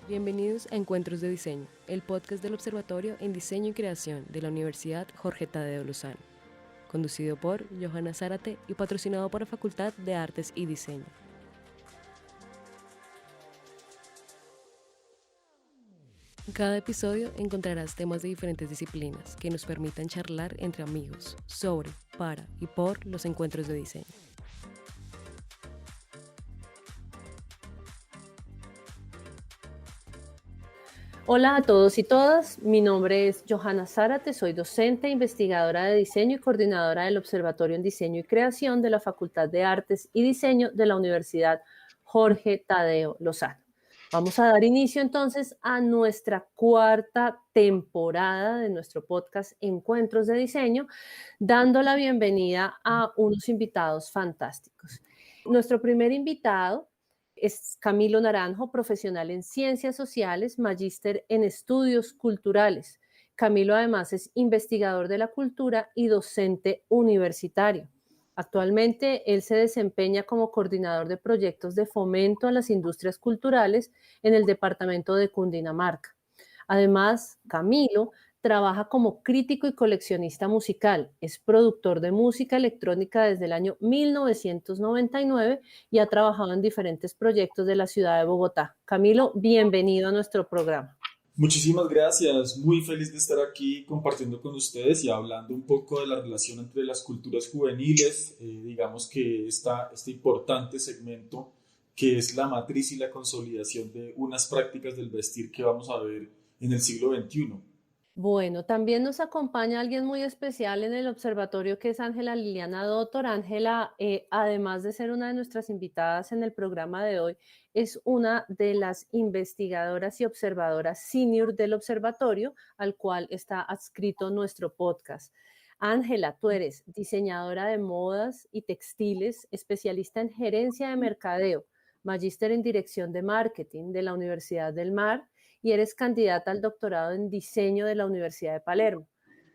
Bienvenidos a Encuentros de Diseño, el podcast del Observatorio en Diseño y Creación de la Universidad Jorge Tadeo Lozano, conducido por Johanna Zárate y patrocinado por la Facultad de Artes y Diseño. En cada episodio encontrarás temas de diferentes disciplinas que nos permitan charlar entre amigos sobre, para y por los encuentros de diseño. Hola a todos y todas, mi nombre es Johanna Zárate, soy docente, investigadora de diseño y coordinadora del Observatorio en Diseño y Creación de la Facultad de Artes y Diseño de la Universidad Jorge Tadeo Lozano. Vamos a dar inicio entonces a nuestra cuarta temporada de nuestro podcast Encuentros de Diseño, dando la bienvenida a unos invitados fantásticos. Nuestro primer invitado es Camilo Naranjo, profesional en Ciencias Sociales, magíster en Estudios Culturales. Camilo además es investigador de la cultura y docente universitario. Actualmente él se desempeña como coordinador de proyectos de fomento a las industrias culturales en el departamento de Cundinamarca. Además, Camilo trabaja como crítico y coleccionista musical. Es productor de música electrónica desde el año 1999 y ha trabajado en diferentes proyectos de la ciudad de Bogotá. Camilo, bienvenido a nuestro programa. Muchísimas gracias, muy feliz de estar aquí compartiendo con ustedes y hablando un poco de la relación entre las culturas juveniles, digamos que este importante segmento que es la matriz y la consolidación de unas prácticas del vestir que vamos a ver en el siglo XXI. Bueno, también nos acompaña alguien muy especial en el observatorio que es Ángela Liliana Dottor. Ángela, además de ser una de nuestras invitadas en el programa de hoy, es una de las investigadoras y observadoras senior del observatorio, al cual está adscrito nuestro podcast. Ángela, tú eres diseñadora de modas y textiles, especialista en gerencia de mercadeo, magíster en dirección de marketing de la Universidad del Mar y eres candidata al doctorado en diseño de la Universidad de Palermo.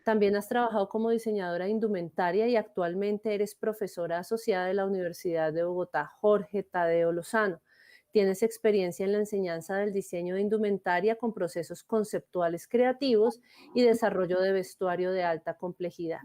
También has trabajado como diseñadora de indumentaria y actualmente eres profesora asociada de la Universidad de Bogotá, Jorge Tadeo Lozano. Tienes experiencia en la enseñanza del diseño de indumentaria con procesos conceptuales creativos y desarrollo de vestuario de alta complejidad.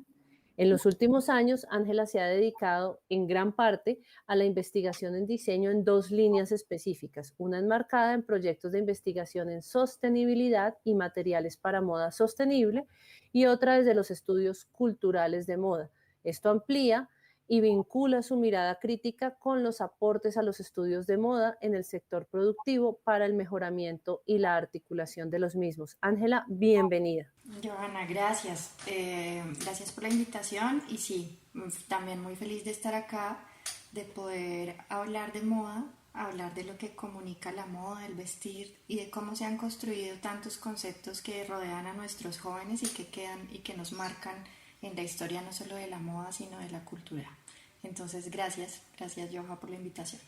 En los últimos años, Ángela se ha dedicado en gran parte a la investigación en diseño en dos líneas específicas, una enmarcada en proyectos de investigación en sostenibilidad y materiales para moda sostenible y otra desde los estudios culturales de moda. Esto amplía y vincula su mirada crítica con los aportes a los estudios de moda en el sector productivo para el mejoramiento y la articulación de los mismos. Ángela, bienvenida. Johanna, gracias. Gracias por la invitación y sí, también muy feliz de estar acá, de poder hablar de moda, hablar de lo que comunica la moda, el vestir y de cómo se han construido tantos conceptos que rodean a nuestros jóvenes y que quedan y que nos marcan en la historia no solo de la moda, sino de la cultura. Entonces, gracias Johanna por la invitación.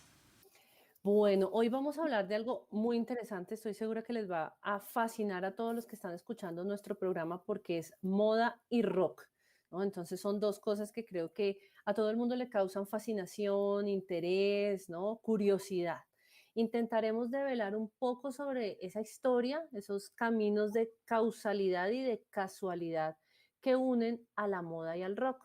Bueno, hoy vamos a hablar de algo muy interesante. Estoy segura que les va a fascinar a todos los que están escuchando nuestro programa porque es moda y rock, ¿no? Entonces son dos cosas que creo que a todo el mundo le causan fascinación, interés, ¿no? Curiosidad. Intentaremos develar un poco sobre esa historia, esos caminos de causalidad y de casualidad que unen a la moda y al rock.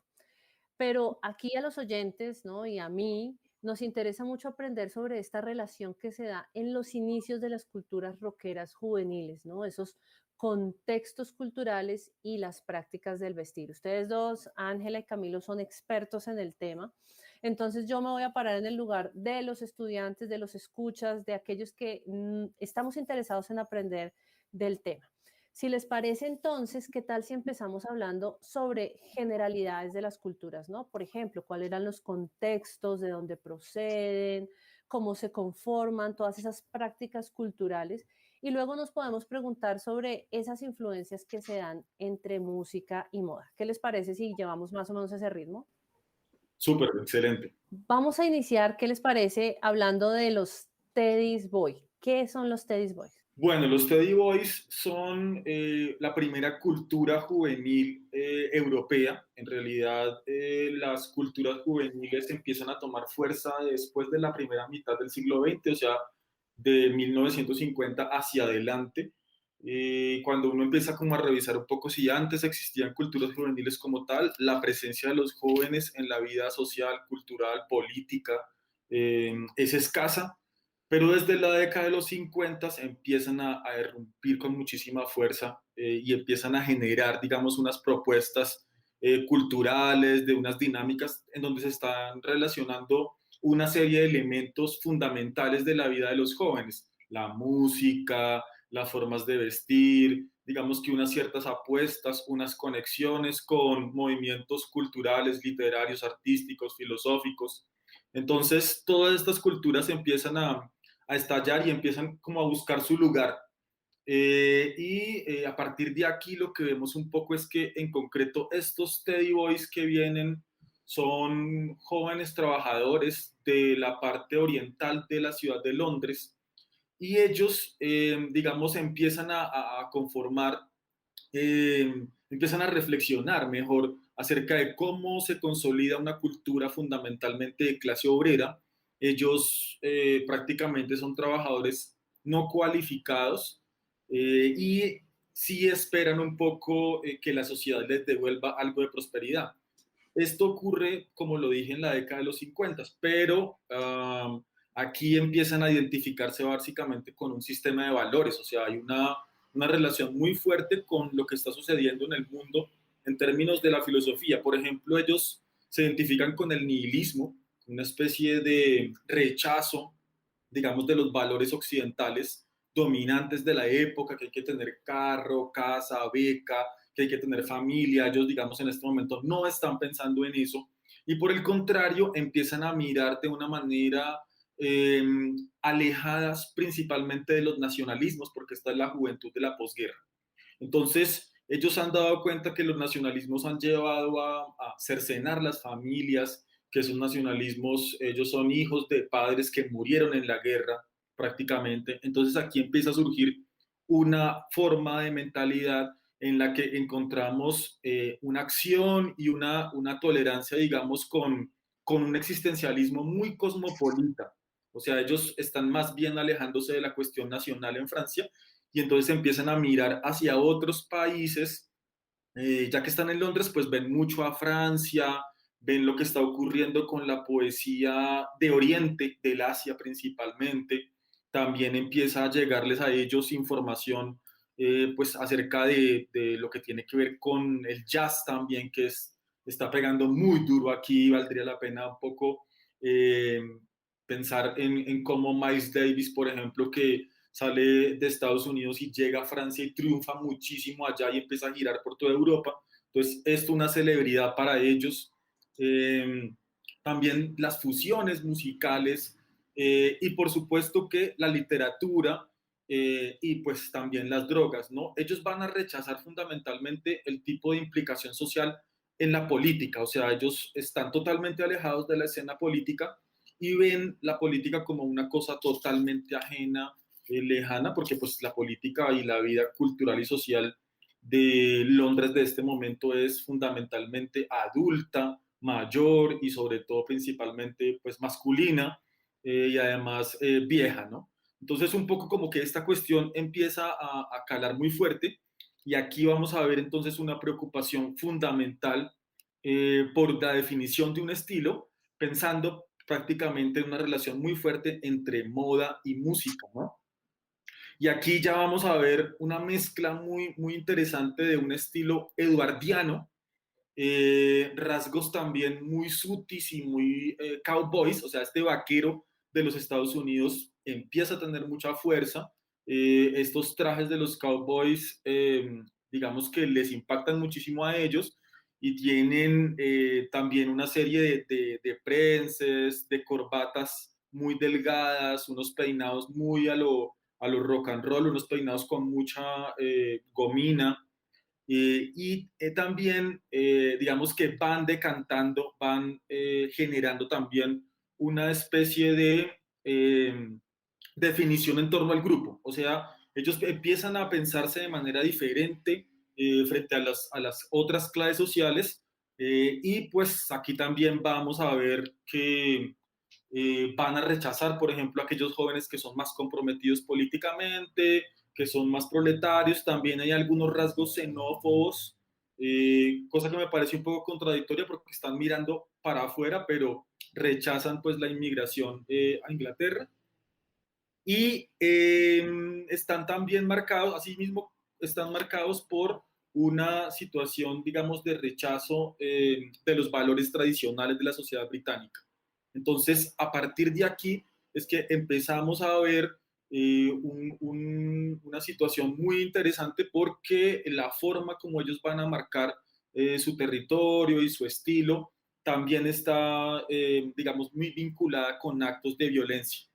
Pero aquí a los oyentes, ¿no? Y a mí nos interesa mucho aprender sobre esta relación que se da en los inicios de las culturas rockeras juveniles, ¿no? Esos contextos culturales y las prácticas del vestir. Ustedes dos, Ángela y Camilo, son expertos en el tema. Entonces yo me voy a parar en el lugar de los estudiantes, de los escuchas, de aquellos que estamos interesados en aprender del tema. Si les parece entonces, ¿qué tal si empezamos hablando sobre generalidades de las culturas, ¿no? Por ejemplo, cuáles eran los contextos, de dónde proceden, cómo se conforman, todas esas prácticas culturales. Y luego nos podemos preguntar sobre esas influencias que se dan entre música y moda. ¿Qué les parece si llevamos más o menos ese ritmo? Súper, excelente. Vamos a iniciar, ¿qué les parece? Hablando de los Teddy's Boy. ¿Qué son los Teddy's Boys? Bueno, los Teddy Boys son la primera cultura juvenil europea. En realidad, las culturas juveniles empiezan a tomar fuerza después de la primera mitad del siglo XX, o sea, de 1950 hacia adelante, cuando uno empieza como a revisar un poco si antes existían culturas juveniles como tal, la presencia de los jóvenes en la vida social, cultural, política, es escasa, pero desde la década de los 50 empiezan a irrumpir con muchísima fuerza y empiezan a generar, digamos, unas propuestas culturales, de unas dinámicas en donde se están relacionando una serie de elementos fundamentales de la vida de los jóvenes, la música, las formas de vestir, digamos que unas ciertas apuestas, unas conexiones con movimientos culturales, literarios, artísticos, filosóficos. Entonces, todas estas culturas empiezan a estallar y empiezan como a buscar su lugar. A partir de aquí lo que vemos un poco es que en concreto estos Teddy Boys que vienen son jóvenes trabajadores de la parte oriental de la ciudad de Londres y ellos, digamos, empiezan a conformar, empiezan a reflexionar mejor acerca de cómo se consolida una cultura fundamentalmente de clase obrera. Ellos prácticamente son trabajadores no cualificados y sí esperan un poco que la sociedad les devuelva algo de prosperidad. Esto ocurre, como lo dije, en la década de los 50, pero aquí empiezan a identificarse básicamente con un sistema de valores, o sea, hay una relación muy fuerte con lo que está sucediendo en el mundo en términos de la filosofía. Por ejemplo, ellos se identifican con el nihilismo, una especie de rechazo, digamos, de los valores occidentales dominantes de la época, que hay que tener carro, casa, beca, que hay que tener familia. Ellos, digamos, en este momento no están pensando en eso y por el contrario empiezan a mirar de una manera eh, alejadas principalmente de los nacionalismos, porque esta es la juventud de la posguerra. Entonces, ellos han dado cuenta que los nacionalismos han llevado a cercenar las familias, que esos nacionalismos, ellos son hijos de padres que murieron en la guerra prácticamente. Entonces aquí empieza a surgir una forma de mentalidad en la que encontramos una acción y una tolerancia, digamos, con un existencialismo muy cosmopolita. O sea, ellos están más bien alejándose de la cuestión nacional en Francia y entonces empiezan a mirar hacia otros países, ya que están en Londres, pues ven mucho a Francia, ven lo que está ocurriendo con la poesía de Oriente, del Asia principalmente, también empieza a llegarles a ellos información pues acerca de lo que tiene que ver con el jazz también, que está pegando muy duro aquí, valdría la pena un poco eh, pensar en cómo Miles Davis, por ejemplo, que sale de Estados Unidos y llega a Francia y triunfa muchísimo allá y empieza a girar por toda Europa. Entonces, esto es una celebridad para ellos. Eh, También las fusiones musicales y por supuesto que la literatura y pues también las drogas, ¿no? Ellos van a rechazar fundamentalmente el tipo de implicación social en la política, o sea, ellos están totalmente alejados de la escena política y ven la política como una cosa totalmente ajena, lejana, porque pues la política y la vida cultural y social de Londres de este momento es fundamentalmente adulta, mayor y sobre todo principalmente pues masculina y además vieja, ¿no? Entonces un poco como que esta cuestión empieza a calar muy fuerte y aquí vamos a ver entonces una preocupación fundamental por la definición de un estilo, pensando prácticamente en una relación muy fuerte entre moda y música, ¿no? Y aquí ya vamos a ver una mezcla muy, muy interesante de un estilo eduardiano, rasgos también muy sutis y muy cowboys, o sea, este vaquero de los Estados Unidos empieza a tener mucha fuerza. Estos trajes de los cowboys, digamos que les impactan muchísimo a ellos y tienen también una serie de prenses, de corbatas muy delgadas, unos peinados muy a lo rock and roll, unos peinados con mucha gomina también, digamos que van decantando, van generando también una especie de definición en torno al grupo. O sea, ellos empiezan a pensarse de manera diferente frente a las otras clases sociales y pues aquí también vamos a ver que van a rechazar, por ejemplo, a aquellos jóvenes que son más comprometidos políticamente, que son más proletarios. También hay algunos rasgos xenófobos, cosa que me parece un poco contradictoria porque están mirando para afuera, pero rechazan pues la inmigración a Inglaterra. Y están también marcados, asimismo, están marcados por una situación, digamos, de rechazo de los valores tradicionales de la sociedad británica. Entonces, a partir de aquí es que empezamos a ver una situación muy interesante porque la forma como ellos van a marcar su territorio y su estilo también está, digamos, muy vinculada con actos de violencia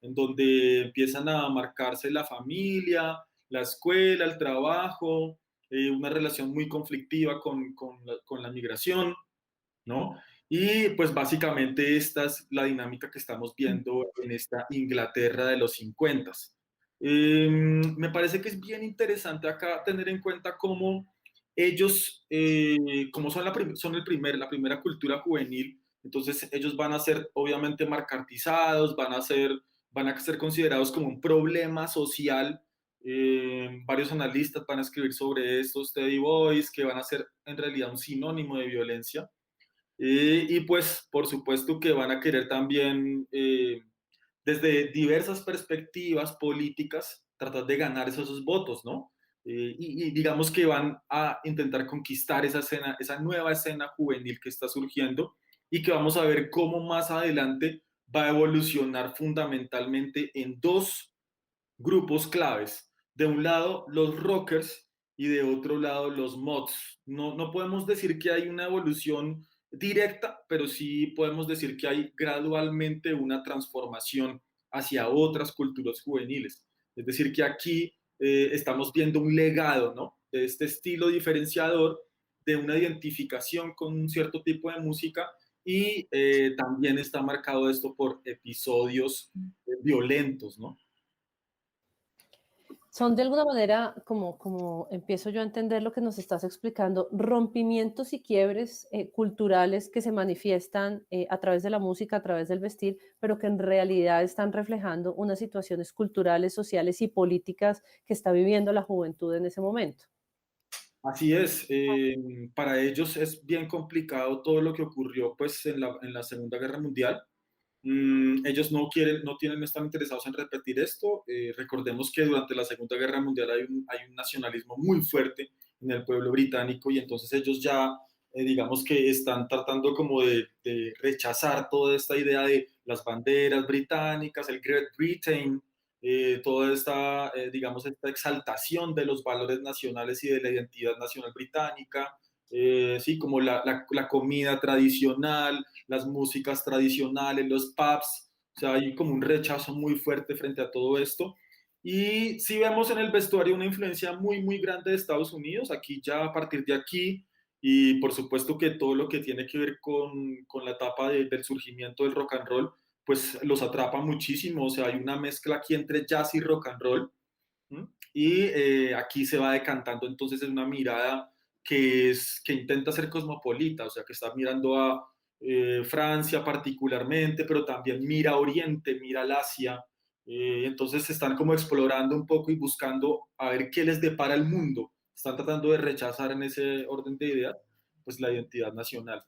en donde empiezan a marcarse la familia, la escuela, el trabajo, una relación muy conflictiva con la migración, ¿no? Y pues básicamente esta es la dinámica que estamos viendo en esta Inglaterra de los 50. Me parece que es bien interesante acá tener en cuenta cómo ellos, como son, son la primera cultura juvenil, entonces ellos van a ser obviamente marcartizados, van a ser considerados como un problema social. Varios analistas van a escribir sobre estos Teddy Boys, que van a ser en realidad un sinónimo de violencia. Y pues por supuesto que van a querer también, desde diversas perspectivas políticas, tratar de ganar esos votos, ¿no? Y digamos que van a intentar conquistar esa escena, esa nueva escena juvenil que está surgiendo y que vamos a ver cómo más adelante va a evolucionar fundamentalmente en dos grupos claves. De un lado, los rockers y de otro lado, los mods. No podemos decir que hay una evolución directa, pero sí podemos decir que hay gradualmente una transformación hacia otras culturas juveniles. Es decir, que aquí estamos viendo un legado, ¿no? De este estilo diferenciador, de una identificación con un cierto tipo de música y también está marcado esto por episodios violentos, ¿no? Son de alguna manera, como empiezo yo a entender lo que nos estás explicando, rompimientos y quiebres culturales que se manifiestan a través de la música, a través del vestir, pero que en realidad están reflejando unas situaciones culturales, sociales y políticas que está viviendo la juventud en ese momento. Así es, para ellos es bien complicado todo lo que ocurrió pues en la Segunda Guerra Mundial. Ellos no quieren, no están interesados en repetir esto. Recordemos que durante la Segunda Guerra Mundial hay un nacionalismo muy fuerte en el pueblo británico y entonces ellos ya, digamos que están tratando como de rechazar toda esta idea de las banderas británicas, el Great Britain, toda esta, digamos, esta exaltación de los valores nacionales y de la identidad nacional británica, sí, como la comida tradicional, las músicas tradicionales, los pubs, o sea, hay como un rechazo muy fuerte frente a todo esto. Y sí vemos en el vestuario una influencia muy, muy grande de Estados Unidos, aquí ya a partir de aquí, y por supuesto que todo lo que tiene que ver con la etapa del surgimiento del rock and roll, pues los atrapa muchísimo, o sea, hay una mezcla aquí entre jazz y rock and roll, ¿m? Y aquí se va decantando entonces en una mirada que intenta ser cosmopolita, o sea, que está mirando a Francia particularmente, pero también mira a Oriente, mira al Asia, entonces están como explorando un poco y buscando a ver qué les depara el mundo, están tratando de rechazar en ese orden de ideas, pues la identidad nacional.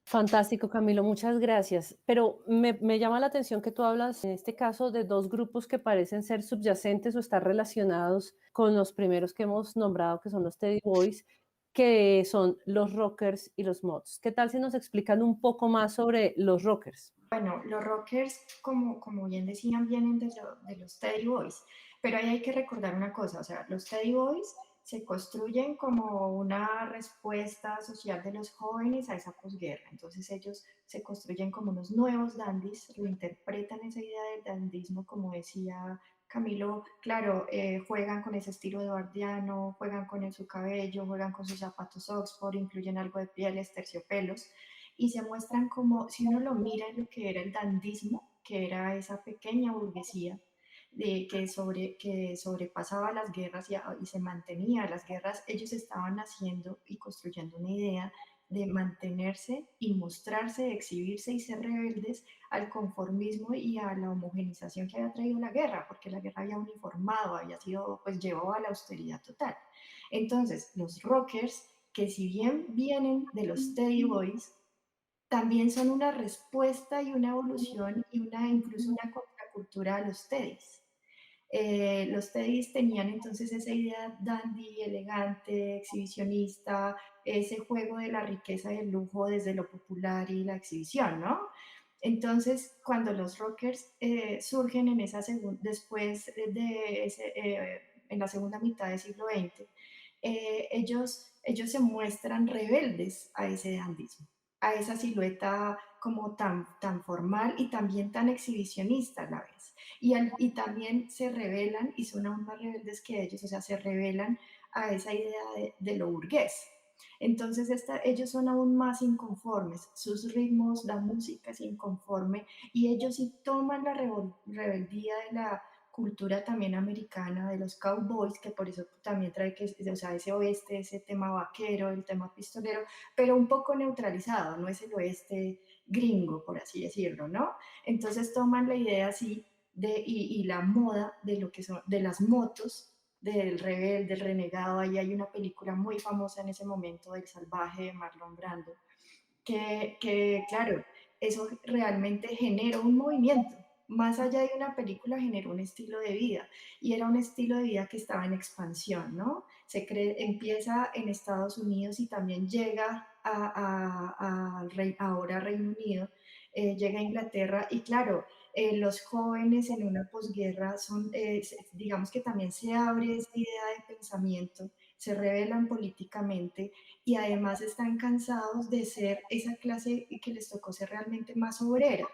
Fantástico, Camilo, muchas gracias. Pero me llama la atención que tú hablas, en este caso, de dos grupos que parecen ser subyacentes o estar relacionados con los primeros que hemos nombrado, que son los Teddy Boys, que son los rockers y los mods. ¿Qué tal si nos explican un poco más sobre los rockers? Bueno, los rockers, como bien decían, vienen de los Teddy Boys, pero ahí hay que recordar una cosa, o sea, los Teddy Boys se construyen como una respuesta social de los jóvenes a esa posguerra, entonces ellos se construyen como unos nuevos dandies, reinterpretan esa idea del dandismo, como decía Camilo, claro, juegan con ese estilo eduardiano, juegan con su cabello, juegan con sus zapatos Oxford, incluyen algo de pieles, terciopelos, y se muestran como, si uno lo mira en lo que era el dandismo, que era esa pequeña burguesía que sobrepasaba las guerras y se mantenía las guerras, ellos estaban haciendo y construyendo una idea de mantenerse y mostrarse, exhibirse y ser rebeldes al conformismo y a la homogenización que había traído la guerra, porque la guerra había uniformado, había sido, pues llevado a la austeridad total. Entonces, los rockers, que si bien vienen de los Teddy Boys, también son una respuesta y una evolución y incluso una contracultura a los Teddys. Los Teddys tenían entonces esa idea dandy, elegante, exhibicionista, ese juego de la riqueza y el lujo desde lo popular y la exhibición, ¿no? Entonces, cuando los rockers surgen en después de en la segunda mitad del siglo XX, ellos se muestran rebeldes a ese dandismo, a esa silueta como tan formal y también tan exhibicionista a la vez. Y también se rebelan y son aún más rebeldes que ellos, o sea, se rebelan a esa idea de lo burgués. Entonces ellos son aún más inconformes, sus ritmos, la música es inconforme y ellos sí toman la rebeldía de la cultura también americana, de los cowboys, que por eso también trae o sea, ese oeste, ese tema vaquero, el tema pistolero, pero un poco neutralizado, no es el oeste gringo, por así decirlo, ¿no? Entonces toman la idea así y la moda de lo que son, de las motos, del rebelde, del renegado. Ahí hay una película muy famosa en ese momento del Salvaje de Marlon Brando, claro, eso realmente genera un movimiento. Más allá de una película, generó un estilo de vida y era un estilo de vida que estaba en expansión, ¿no? Empieza en Estados Unidos y también llega ahora a Reino Unido, llega a Inglaterra y claro, los jóvenes en una posguerra digamos que también se abre esa idea de pensamiento, se rebelan políticamente y además están cansados de ser esa clase que les tocó ser realmente más obrera.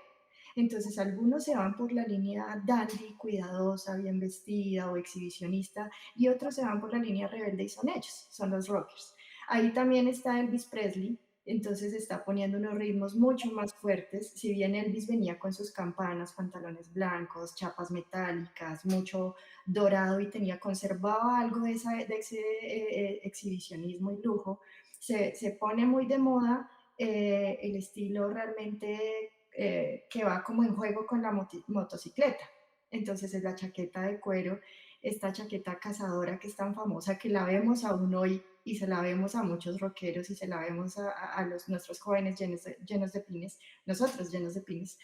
Entonces algunos se van por la línea dandy, cuidadosa, bien vestida o exhibicionista y otros se van por la línea rebelde y son ellos, son los rockers. Ahí también está Elvis Presley, entonces está poniendo unos ritmos mucho más fuertes. Si bien Elvis venía con sus campanas, pantalones blancos, chapas metálicas, mucho dorado y conservaba algo de ese exhibicionismo y lujo, se pone muy de moda el estilo realmente que va como en juego con la motocicleta. Entonces es la chaqueta de cuero, esta chaqueta cazadora que es tan famosa que la vemos aún hoy y se la vemos a muchos rockeros y se la vemos a nuestros jóvenes llenos de pines, nosotros llenos de pines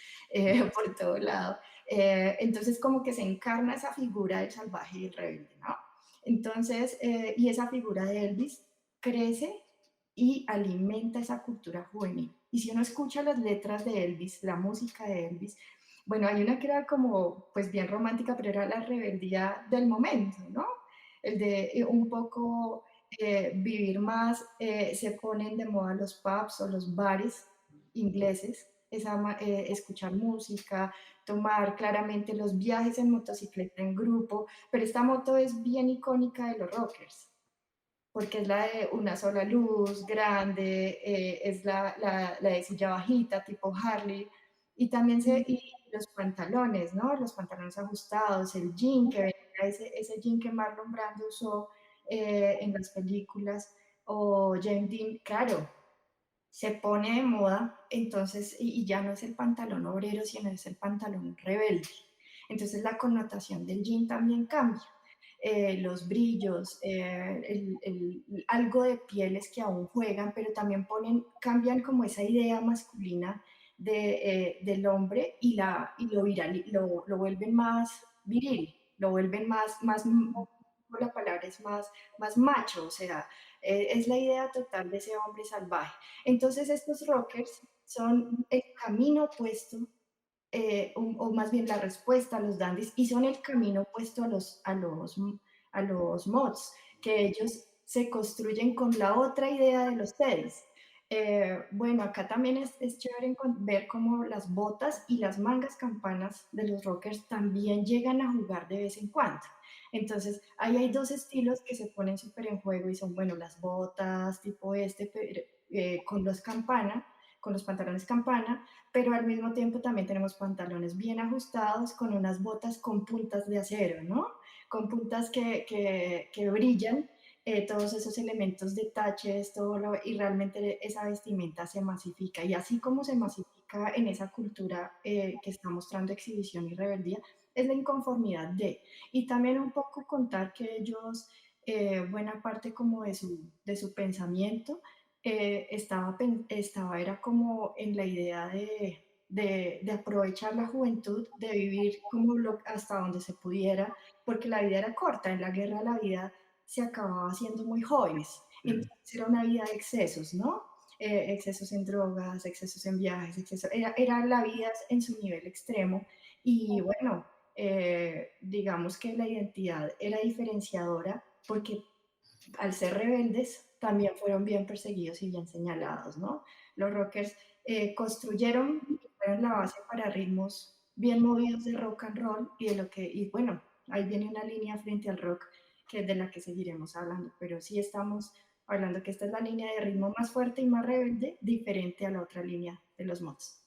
por todo lado. Entonces como que se encarna esa figura del salvaje y el rebelde, ¿no? Entonces, y esa figura de Elvis crece y alimenta esa cultura juvenil. Y si uno escucha las letras de Elvis, la música de Elvis, bueno, hay una que era como, pues bien romántica, pero era la rebeldía del momento, ¿no? El de un poco vivir más, se ponen de moda los pubs o los bares ingleses, escuchar música, tomar claramente los viajes en motocicleta en grupo, pero esta moto es bien icónica de los rockers porque es la de una sola luz, grande, es la de silla bajita, tipo Harley, y también y los pantalones, ¿no? Los pantalones ajustados, el jean, que venía ese jean que Marlon Brando usó en las películas, o James Dean, claro, se pone de moda, entonces, y ya no es el pantalón obrero, sino es el pantalón rebelde. Entonces la connotación del jean también cambia. Los brillos, algo de pieles que aún juegan, pero también cambian como esa idea masculina del hombre y lo vuelven más viril, lo vuelven la palabra es más macho, o sea, es la idea total de ese hombre salvaje. Entonces estos rockers son el camino opuesto o más bien la respuesta a los dandies, y son el camino opuesto a los mods, que ellos se construyen con la otra idea de los teddys. Bueno, acá también es chévere ver cómo las botas y las mangas campanas de los rockers también llegan a jugar de vez en cuando. Entonces, ahí hay dos estilos que se ponen súper en juego y son, bueno, las botas tipo con con los pantalones campana, pero al mismo tiempo también tenemos pantalones bien ajustados con unas botas con puntas de acero, ¿no? Con puntas que brillan todos esos elementos de taches, y realmente esa vestimenta se masifica. Y así como se masifica en esa cultura que está mostrando exhibición y rebeldía, es la inconformidad de. Y también un poco contar que ellos, buena parte como de su pensamiento, era como en la idea de aprovechar la juventud, de vivir como hasta donde se pudiera, porque la vida era corta, en la guerra la vida se acababa siendo muy jóvenes, entonces era una vida de excesos, ¿no? Excesos en drogas, excesos en viajes, era la vida en su nivel extremo y bueno, digamos que la identidad era diferenciadora porque al ser rebeldes, también fueron bien perseguidos y bien señalados, ¿no? Los rockers construyeron y fueron la base para ritmos bien movidos de rock and roll y bueno, ahí viene una línea frente al rock que es de la que seguiremos hablando, pero sí estamos hablando que esta es la línea de ritmo más fuerte y más rebelde, diferente a la otra línea de los mods.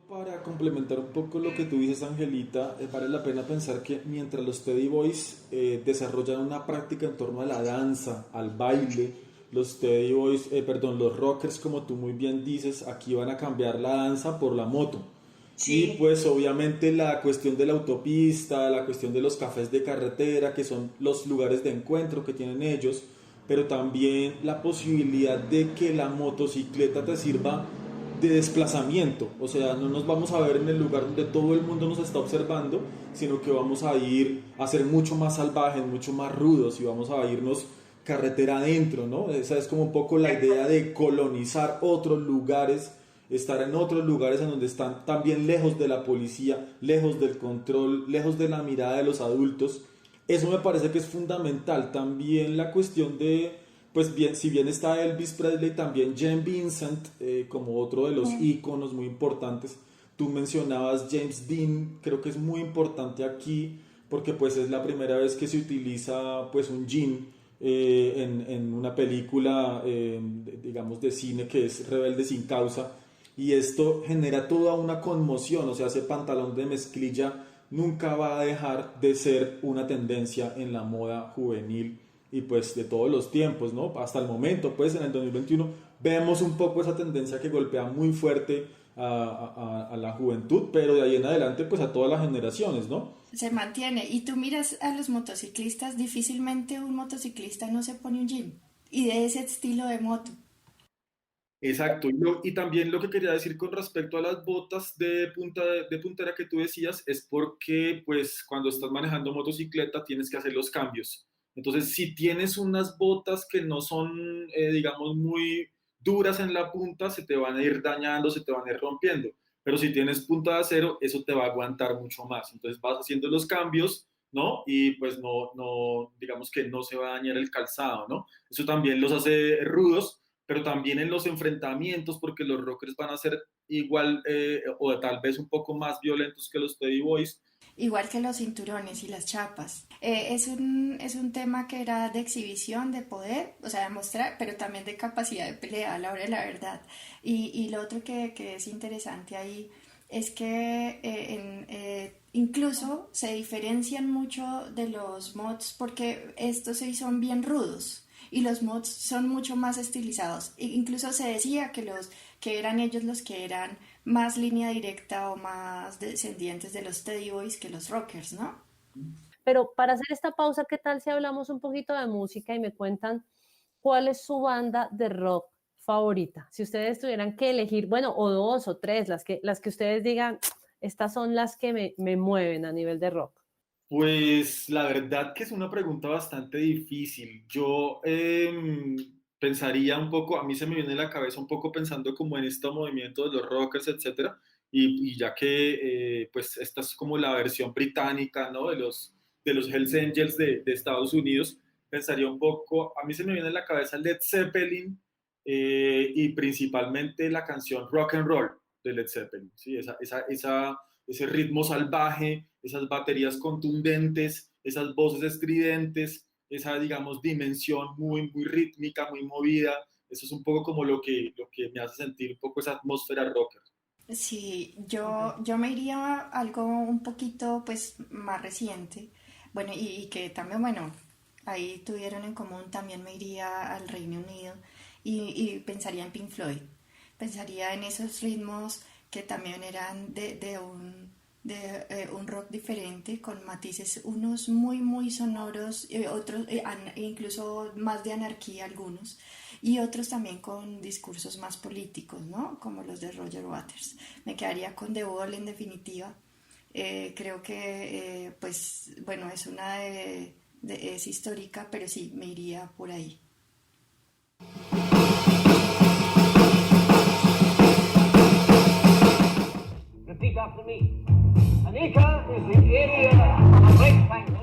Para complementar un poco lo que tú dices, Angelita, vale la pena pensar que mientras los Teddy Boys desarrollan una práctica en torno a la danza, al baile, los Teddy Boys, perdón, los rockers, como tú muy bien dices, aquí van a cambiar la danza por la moto. Sí. Y pues obviamente la cuestión de la autopista, la cuestión de los cafés de carretera, que son los lugares de encuentro que tienen ellos, pero también la posibilidad de que la motocicleta te sirva de desplazamiento, o sea, no nos vamos a ver en el lugar donde todo el mundo nos está observando, sino que vamos a ir a ser mucho más salvajes, mucho más rudos y vamos a irnos carretera adentro, ¿no? Esa es como un poco la idea de colonizar otros lugares, estar en otros lugares en donde están también lejos de la policía, lejos del control, lejos de la mirada de los adultos. Eso me parece que es fundamental. También la cuestión de, pues bien, si bien está Elvis Presley, también Jane Vincent como otro de los íconos muy importantes. Tú mencionabas James Dean, creo que es muy importante aquí porque pues es la primera vez que se utiliza pues un jean en una película digamos de cine que es Rebelde sin causa y esto genera toda una conmoción, o sea, ese pantalón de mezclilla nunca va a dejar de ser una tendencia en la moda juvenil y pues de todos los tiempos, ¿no? Hasta el momento, pues en el 2021 vemos un poco esa tendencia que golpea muy fuerte a la juventud, pero de ahí en adelante pues a todas las generaciones, ¿no? Se mantiene. Y tú miras a los motociclistas, difícilmente un motociclista no se pone un jean. Y de ese estilo de moto. Exacto, y también lo que quería decir con respecto a las botas de puntera que tú decías es porque pues cuando estás manejando motocicleta tienes que hacer los cambios. Entonces, si tienes unas botas que no son, digamos, muy duras en la punta, se te van a ir dañando, se te van a ir rompiendo. Pero si tienes punta de acero, eso te va a aguantar mucho más. Entonces vas haciendo los cambios, ¿no? Y pues no, digamos que no se va a dañar el calzado, ¿no? Eso también los hace rudos pero también en los enfrentamientos, porque los rockers van a ser igual o tal vez un poco más violentos que los Teddy Boys. Igual que los cinturones y las chapas. Es un tema que era de exhibición, de poder, o sea, de mostrar, pero también de capacidad de pelea a la hora de la verdad. Y lo otro que es interesante ahí es que incluso se diferencian mucho de los mods porque estos sí son bien rudos y los mods son mucho más estilizados. Incluso se decía que eran ellos los que eran más línea directa o más descendientes de los Teddy Boys que los rockers, ¿no? Pero para hacer esta pausa, ¿qué tal si hablamos un poquito de música y me cuentan cuál es su banda de rock favorita? Si ustedes tuvieran que elegir, bueno, o dos o tres, las que ustedes digan, estas son las que me mueven a nivel de rock. Pues la verdad que es una pregunta bastante difícil. Yo pensaría un poco, a mí se me viene a la cabeza un poco pensando como en este movimiento de los rockers, etcétera, y ya que pues esta es como la versión británica, ¿no? De los Hells Angels de Estados Unidos, pensaría un poco, a mí se me viene a la cabeza Led Zeppelin y principalmente la canción Rock and Roll de Led Zeppelin, ¿sí? Ese ritmo salvaje, esas baterías contundentes, esas voces estridentes, esa, digamos, dimensión muy rítmica, muy movida. Eso es un poco como lo que me hace sentir un poco esa atmósfera rocker. Sí, yo me iría a algo un poquito pues más reciente, bueno, y que también, bueno, ahí tuvieron en común, también me iría al Reino Unido y pensaría en Pink Floyd. Pensaría en esos ritmos que también eran de un rock diferente, con matices, unos muy, muy sonoros, otros incluso más de anarquía algunos, y otros también con discursos más políticos, ¿no? Como los de Roger Waters. Me quedaría con The Wall en definitiva. Creo que, pues, bueno, es una es histórica, pero sí, me iría por ahí. Repeat after me. An acre is the area of a rectangle.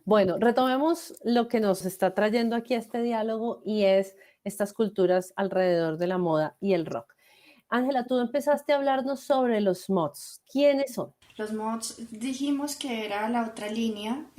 Bueno, retomemos lo que nos está trayendo aquí a este diálogo y es estas culturas alrededor de la moda y el rock. Ángela, tú empezaste a hablarnos sobre los mods. ¿Quiénes son? Los mods dijimos que era la otra línea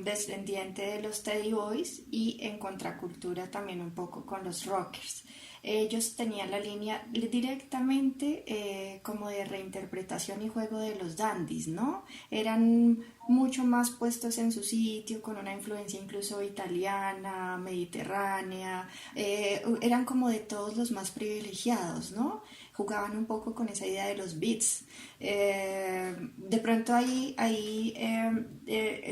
descendiente de los Teddy Boys y en contracultura también un poco con los rockers. Ellos tenían la línea directamente como de reinterpretación y juego de los dandies, ¿no? Eran mucho más puestos en su sitio, con una influencia incluso italiana, mediterránea, eran como de todos los más privilegiados, ¿no? Jugaban un poco con esa idea de los beats. De pronto ahí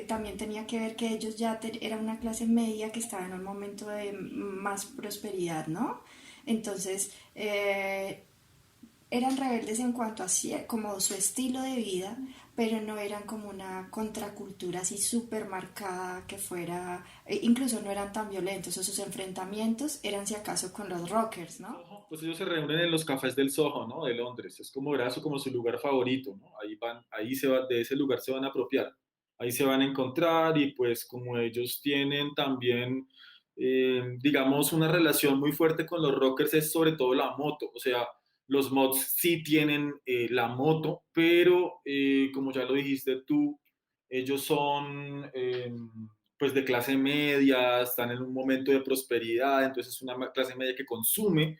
también tenía que ver que ellos ya era una clase media que estaba en un momento de más prosperidad, ¿no? Entonces, eran rebeldes en cuanto a como su estilo de vida, pero no eran como una contracultura así súper marcada que fuera, incluso no eran tan violentos, o sus enfrentamientos eran si acaso con los rockers, ¿no? Soho, pues ellos se reúnen en los cafés del Soho, ¿no? De Londres. Es como era eso como su lugar favorito, ¿no? Ahí van, ahí se va, de ese lugar se van a apropiar. Ahí se van a encontrar y pues como ellos tienen también, digamos, una relación muy fuerte con los rockers es sobre todo la moto. O sea, los mods sí tienen la moto, pero como ya lo dijiste tú, ellos son pues de clase media, están en un momento de prosperidad, entonces es una clase media que consume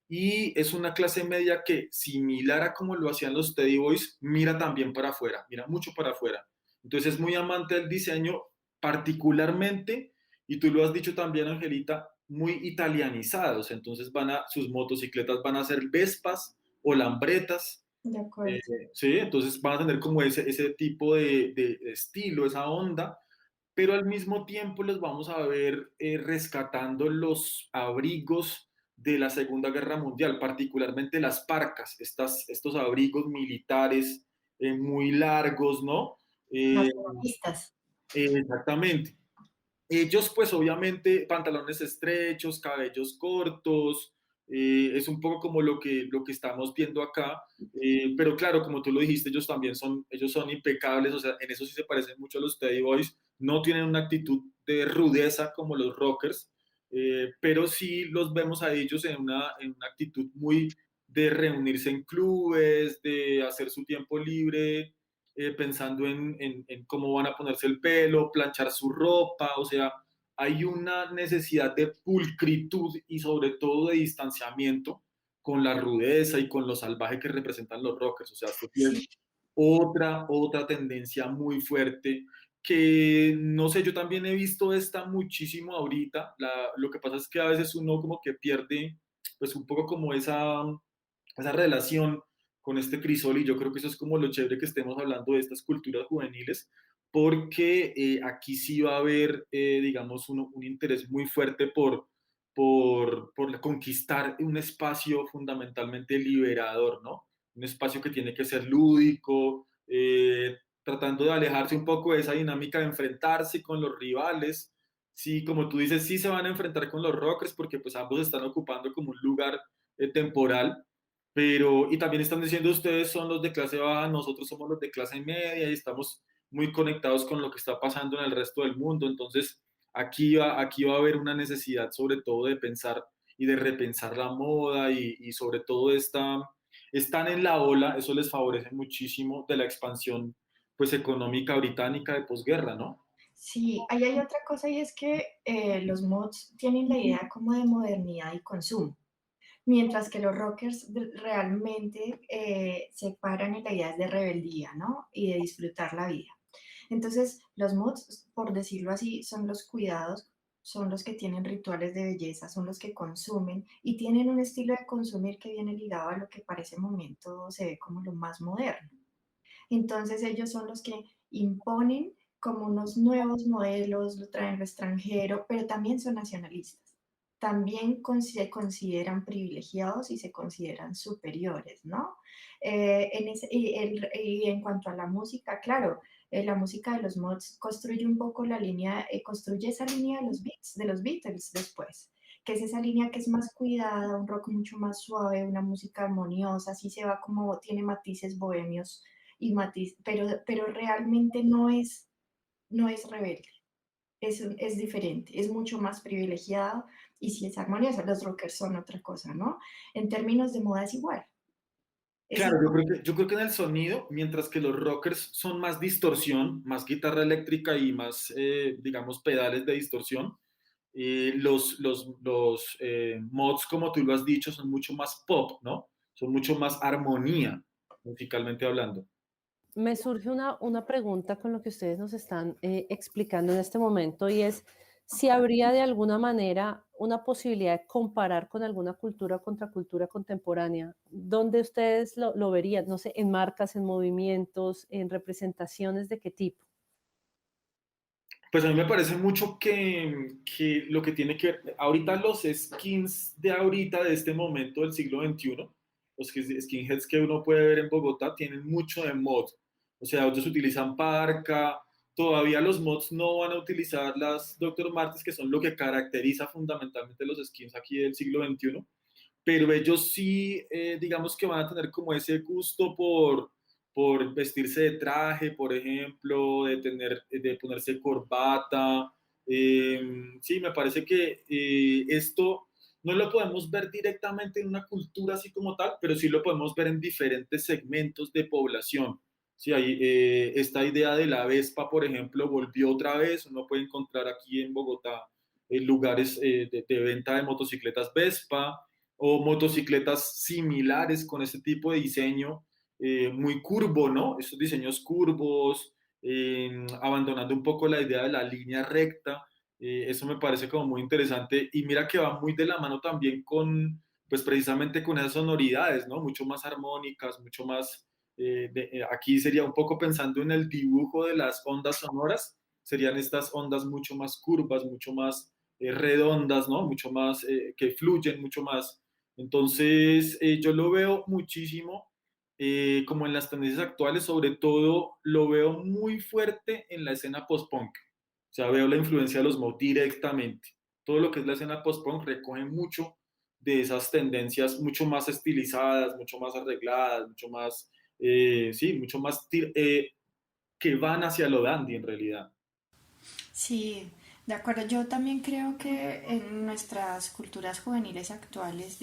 y es una clase media que, similar a como lo hacían los Teddy Boys, mira también para afuera, mira mucho para afuera. Entonces es muy amante del diseño, particularmente, y tú lo has dicho también, Angelita, muy italianizados. Entonces sus motocicletas van a ser Vespas o Lambretas. De acuerdo. Sí, entonces van a tener como ese tipo de estilo, esa onda, pero al mismo tiempo los vamos a ver rescatando los abrigos de la Segunda Guerra Mundial, particularmente las parcas, estos abrigos militares muy largos, ¿no? Eh, Nacionalistas. exactamente. Ellos, pues obviamente, pantalones estrechos, cabellos cortos, es un poco como lo que estamos viendo acá, pero claro, como tú lo dijiste, ellos son impecables, o sea, en eso sí se parecen mucho a los Teddy Boys, no tienen una actitud de rudeza como los rockers, pero sí los vemos a ellos en una actitud muy de reunirse en clubes, de hacer su tiempo libre, pensando en cómo van a ponerse el pelo, planchar su ropa, o sea, hay una necesidad de pulcritud y sobre todo de distanciamiento con la rudeza y con lo salvaje que representan los rockers, o sea, esto es Sí. otra tendencia muy fuerte que, no sé, yo también he visto esta muchísimo ahorita, lo que pasa es que a veces uno como que pierde pues un poco como esa relación con este crisol y yo creo que eso es como lo chévere que estemos hablando de estas culturas juveniles porque aquí sí va a haber, digamos, un interés muy fuerte por conquistar un espacio fundamentalmente liberador, ¿no? Un espacio que tiene que ser lúdico, tratando de alejarse un poco de esa dinámica de enfrentarse con los rivales. Sí, como tú dices, sí se van a enfrentar con los rockers porque pues ambos están ocupando como un lugar temporal, pero, y también están diciendo ustedes son los de clase baja, nosotros somos los de clase media y estamos muy conectados con lo que está pasando en el resto del mundo. Entonces, aquí va a haber una necesidad sobre todo de pensar y de repensar la moda y sobre todo están en la ola, eso les favorece muchísimo de la expansión pues económica británica de posguerra, ¿no? Sí, ahí hay otra cosa y es que los mods tienen la idea como de modernidad y consumo, mientras que los rockers realmente se paran en la idea de rebeldía, ¿no? Y de disfrutar la vida. Entonces, los mods, por decirlo así, son los cuidados, son los que tienen rituales de belleza, son los que consumen y tienen un estilo de consumir que viene ligado a lo que para ese momento se ve como lo más moderno. Entonces ellos son los que imponen como unos nuevos modelos, lo traen lo extranjero, pero también son nacionalistas. También se consideran privilegiados y se consideran superiores, ¿no? Y en cuanto a la música, claro, la música de los mods construye un poco la línea, construye esa línea de los beats, de los Beatles después, que es esa línea que es más cuidada, un rock mucho más suave, una música armoniosa, así se va como tiene matices bohemios y matiz, pero realmente no es rebelde, es diferente, es mucho más privilegiado y sí es armonioso. Los rockers son otra cosa, ¿no? En términos de moda es igual. Es Claro, igual. yo creo que en el sonido, mientras que los rockers son más distorsión, más guitarra eléctrica y más, digamos, pedales de distorsión, los mods, como tú lo has dicho, son mucho más pop, ¿no? Son mucho más armonía, musicalmente hablando. Me surge una pregunta con lo que ustedes nos están explicando en este momento y es si habría de alguna manera una posibilidad de comparar con alguna cultura o contracultura contemporánea, ¿dónde ustedes lo verían? No sé, en marcas, en movimientos, en representaciones de qué tipo. Pues a mí me parece mucho que lo que tiene que ver, ahorita los skins de ahorita, de este momento del siglo XXI, los skinheads que uno puede ver en Bogotá, tienen mucho de mod. O sea, ellos utilizan parca, todavía los mods no van a utilizar las Dr. Martens, que son lo que caracteriza fundamentalmente los skins aquí del siglo XXI, pero ellos sí, digamos que van a tener como ese gusto por vestirse de traje, por ejemplo, de ponerse corbata. Sí, me parece que esto no lo podemos ver directamente en una cultura así como tal, pero sí lo podemos ver en diferentes segmentos de población. Sí, hay, esta idea de la Vespa, por ejemplo, volvió otra vez. Uno puede encontrar aquí en Bogotá lugares de venta de motocicletas Vespa o motocicletas similares con este tipo de diseño muy curvo, ¿no? Estos diseños curvos, abandonando un poco la idea de la línea recta. Eso me parece como muy interesante y mira que va muy de la mano también con, pues precisamente con esas sonoridades, ¿no? Mucho más armónicas, mucho más, aquí sería un poco pensando en el dibujo de las ondas sonoras, serían estas ondas mucho más curvas, mucho más redondas, ¿no? Mucho más, que fluyen mucho más. Entonces, yo lo veo muchísimo como en las tendencias actuales, sobre todo lo veo muy fuerte en la escena post-punk. O sea, veo la influencia de los mod directamente. Todo lo que es la escena post-punk recoge mucho de esas tendencias mucho más estilizadas, mucho más arregladas, mucho más, sí, mucho más que van hacia lo dandy en realidad. Sí, de acuerdo. Yo también creo que en nuestras culturas juveniles actuales,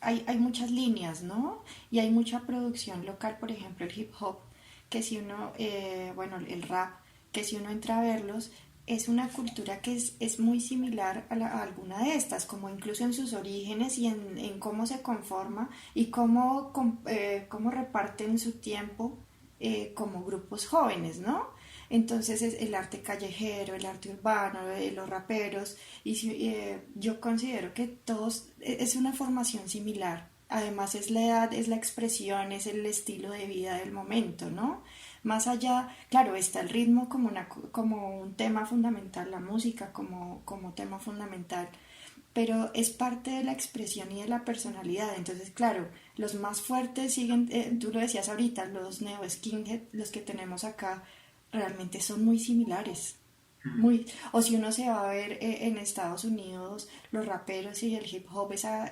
hay muchas líneas, ¿no? Y hay mucha producción local, por ejemplo, el hip hop, que si uno, bueno, el rap, que si uno entra a verlos, es una cultura que es muy similar a alguna de estas, como incluso en sus orígenes y en cómo se conforma y cómo reparten su tiempo como grupos jóvenes, ¿no? Entonces es el arte callejero, el arte urbano, los raperos, yo considero que todos es una formación similar. Además es la edad, es la expresión, es el estilo de vida del momento, ¿no? Más allá, claro, está el ritmo como un tema fundamental, la música como tema fundamental, pero es parte de la expresión y de la personalidad. Entonces, claro, los más fuertes siguen, tú lo decías ahorita, los neo skinhead, los que tenemos acá, realmente son muy similares. Muy, o si uno se va a ver en Estados Unidos, los raperos y el hip hop, esa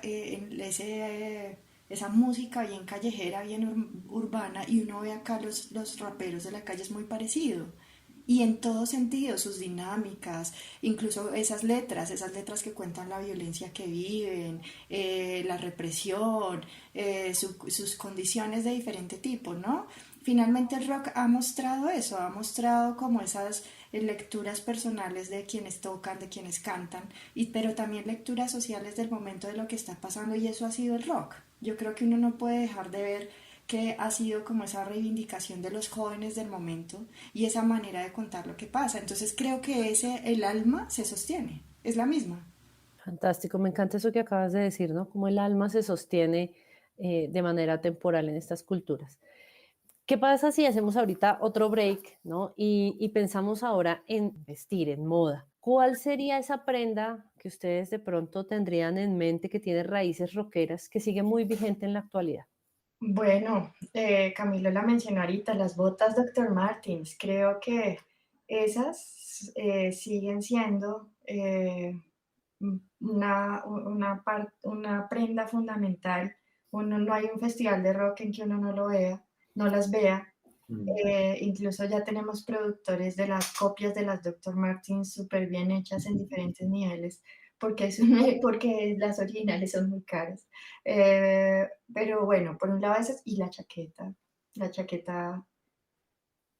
música bien callejera, bien urbana, y uno ve acá los raperos de la calle, es muy parecido. Y en todo sentido, sus dinámicas, incluso esas letras que cuentan la violencia que viven, la represión, sus condiciones de diferente tipo, ¿no? finalmente el rock ha mostrado eso, ha mostrado como esas lecturas personales de quienes tocan, de quienes cantan, pero también lecturas sociales del momento de lo que está pasando, y eso ha sido el rock. Yo creo que uno no puede dejar de ver que ha sido como esa reivindicación de los jóvenes del momento y esa manera de contar lo que pasa. Entonces creo que el alma se sostiene, es la misma. Fantástico, me encanta eso que acabas de decir, ¿no? Cómo el alma se sostiene de manera temporal en estas culturas. ¿Qué pasa si hacemos ahorita otro break, ¿no? Y pensamos ahora en vestir, en moda. ¿Cuál sería esa prenda que ustedes de pronto tendrían en mente que tiene raíces rockeras, que sigue muy vigente en la actualidad? Bueno, Camilo la mencionó ahorita, las botas Dr. Martens, creo que esas siguen siendo una prenda fundamental. No hay un festival de rock en que uno no las vea. Incluso ya tenemos productores de las copias de las Dr. Martens súper bien hechas en diferentes niveles, porque las originales son muy caras. Pero bueno, por un lado esas y la chaqueta,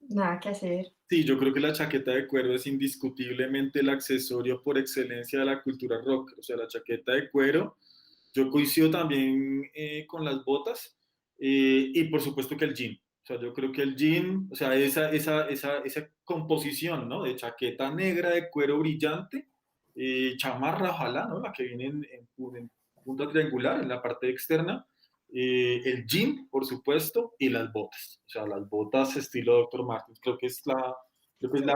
nada que hacer. Sí, yo creo que la chaqueta de cuero es indiscutiblemente el accesorio por excelencia de la cultura rock. O sea, la chaqueta de cuero, yo coincido también con las botas y por supuesto que el jean. O sea, yo creo que el jean, o sea, esa composición, ¿no? De chaqueta negra de cuero brillante, chamarra, ojalá, ¿no? La que viene en punta triangular en la parte externa, el jean, por supuesto, y las botas. O sea, las botas estilo Dr. Martens, creo que es la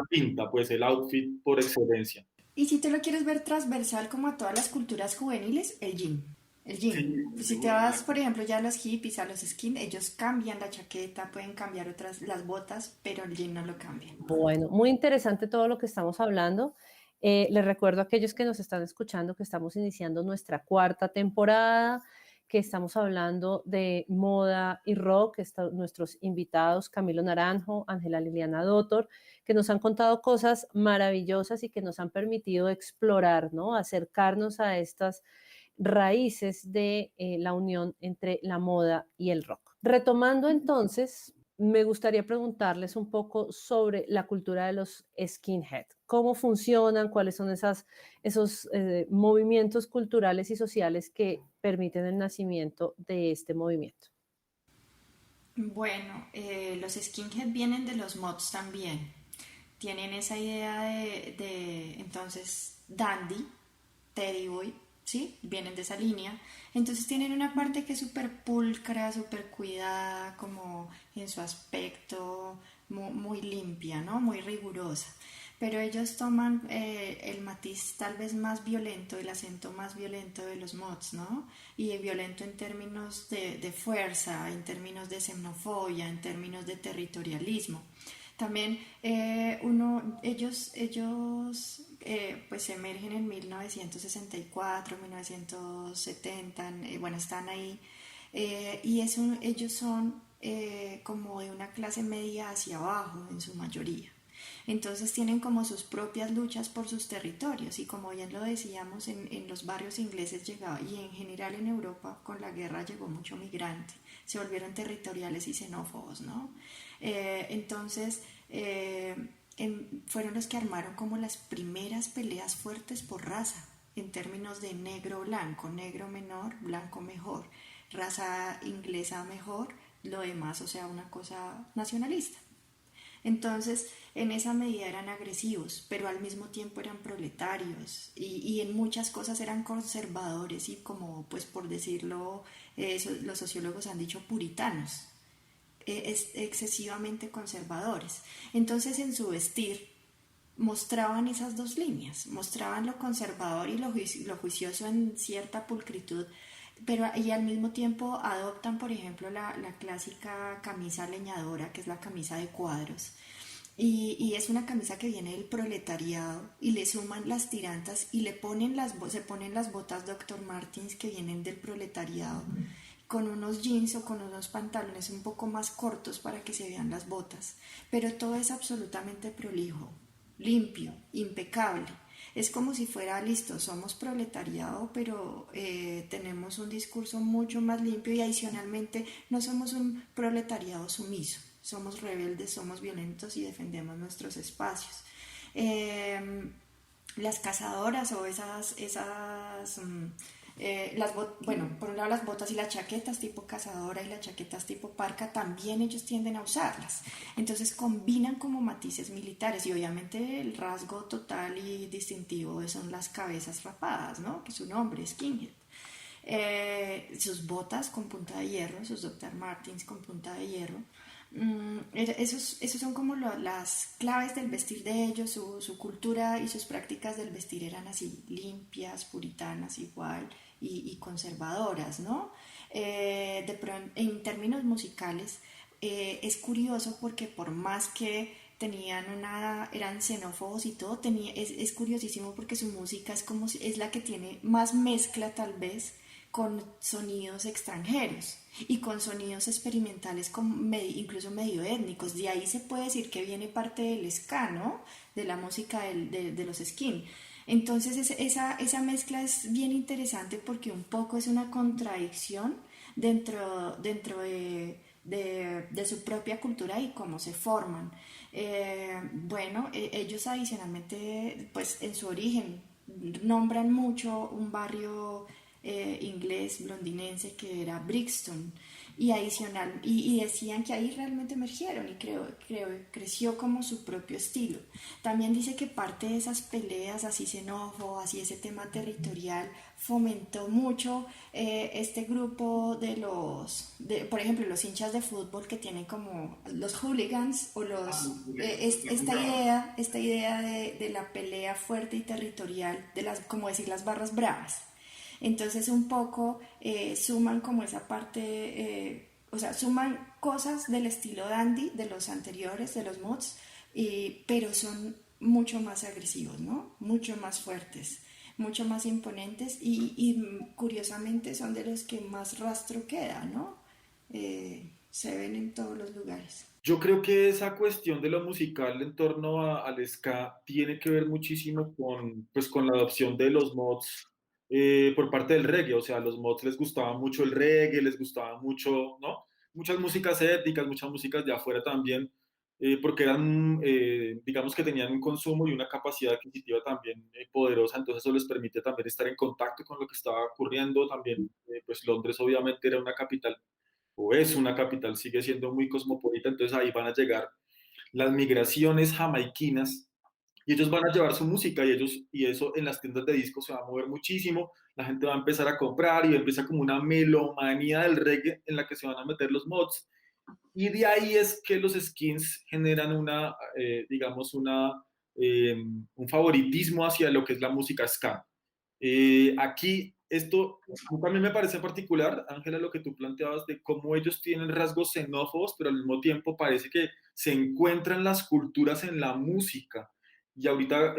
pinta, pues el outfit por excelencia. Y si te lo quieres ver transversal como a todas las culturas juveniles, el jean. El jean. Sí, Si te vas, por ejemplo, ya a los hippies, a los skin, ellos cambian la chaqueta, pueden cambiar las botas, pero el jean no lo cambian. Bueno, muy interesante todo lo que estamos hablando. Les recuerdo a aquellos que nos están escuchando que estamos iniciando nuestra cuarta temporada, que estamos hablando de moda y rock. Nuestros invitados, Camilo Naranjo, Ángela Liliana Dottor, que nos han contado cosas maravillosas y que nos han permitido explorar, ¿no? Acercarnos a estas raíces de la unión entre la moda y el rock. Retomando entonces, me gustaría preguntarles un poco sobre la cultura de los skinhead. ¿Cómo funcionan? ¿Cuáles son esos movimientos culturales y sociales que permiten el nacimiento de este movimiento? Bueno, los skinhead vienen de los mods también. Tienen esa idea entonces, dandy, teddy boy, ¿sí? Vienen de esa línea. Entonces tienen una parte que es súper pulcra, súper cuidada, como en su aspecto, muy limpia, ¿no? Muy rigurosa. Pero ellos toman el matiz tal vez más violento, el acento más violento de los mods, ¿no? Y violento en términos de fuerza, en términos de xenofobia, en términos de territorialismo. También ellos pues emergen en 1964, 1970, bueno, están ahí, y ellos son como de una clase media hacia abajo en su mayoría. Entonces tienen como sus propias luchas por sus territorios, y como bien lo decíamos, en los barrios ingleses llegaba, y en general en Europa con la guerra llegó mucho migrante, se volvieron territoriales y xenófobos, ¿no? Entonces fueron los que armaron como las primeras peleas fuertes por raza, en términos de negro-blanco, negro menor, blanco mejor, raza inglesa mejor, lo demás, o sea, una cosa nacionalista. Entonces, en esa medida eran agresivos, pero al mismo tiempo eran proletarios y en muchas cosas eran conservadores y, como pues por decirlo, los sociólogos han dicho, puritanos, excesivamente conservadores. Entonces, en su vestir mostraban esas dos líneas, mostraban lo conservador y lo juicioso en cierta pulcritud, pero y al mismo tiempo adoptan, por ejemplo, la clásica camisa leñadora, que es la camisa de cuadros, y es una camisa que viene del proletariado, y le suman las tirantas y se ponen las botas Dr. Martens que vienen del proletariado, con unos jeans o con unos pantalones un poco más cortos para que se vean las botas, pero todo es absolutamente prolijo, limpio, impecable. Es como si fuera, listo, somos proletariado, pero tenemos un discurso mucho más limpio, y adicionalmente no somos un proletariado sumiso. somos rebeldes, somos violentos y defendemos nuestros espacios. Las cazadoras o bueno, por un lado las botas y las chaquetas tipo cazadora y las chaquetas tipo parca también ellos tienden a usarlas. Entonces combinan como matices militares y obviamente el rasgo total y distintivo son las cabezas rapadas, ¿no? Que su nombre es skinhead. Sus botas con punta de hierro, sus Dr. Martens con punta de hierro. Esos son como las claves del vestir de ellos, su cultura y sus prácticas del vestir eran así limpias, puritanas igual y conservadoras, ¿no? En términos musicales es curioso porque por más que eran xenófobos y todo, es curiosísimo porque su música es la que tiene más mezcla tal vez con sonidos extranjeros y con sonidos experimentales incluso medio étnicos. De ahí se puede decir que viene parte del ska, ¿no? De la música de los skin. Entonces esa mezcla es bien interesante porque un poco es una contradicción dentro de su propia cultura y cómo se forman. Ellos adicionalmente, pues en su origen, nombran mucho un barrio inglés londinense que era Brixton y decían que ahí realmente emergieron y creció como su propio estilo. También dice que parte de esas peleas así xenófobas y ese tema territorial fomentó mucho este grupo por ejemplo, los hinchas de fútbol que tienen como los hooligans o esta idea de la pelea fuerte y territorial, como decir las barras bravas. Entonces un poco suman como esa parte, suman cosas del estilo dandy, de los anteriores, de los mods, pero son mucho más agresivos, ¿no? Mucho más fuertes, mucho más imponentes y curiosamente son de los que más rastro queda, ¿no? Se ven en todos los lugares. Yo creo que esa cuestión de lo musical en torno al ska tiene que ver muchísimo con la adopción de los mods por parte del reggae. O sea, a los mods les gustaba mucho el reggae, les gustaba mucho, ¿no? Muchas músicas étnicas, muchas músicas de afuera también, porque eran, digamos que tenían un consumo y una capacidad adquisitiva también poderosa, entonces eso les permite también estar en contacto con lo que estaba ocurriendo. También, pues Londres obviamente era una capital o es una capital, sigue siendo muy cosmopolita, entonces ahí van a llegar las migraciones jamaiquinas y ellos van a llevar su música y eso en las tiendas de discos se va a mover muchísimo, la gente va a empezar a comprar y empieza como una melomanía del reggae en la que se van a meter los mods y de ahí es que los skins generan digamos, un favoritismo hacia lo que es la música ska. Aquí, esto también me parece particular, Ángela, lo que tú planteabas de cómo ellos tienen rasgos xenófobos, pero al mismo tiempo parece que se encuentran las culturas en la música. Y ahorita,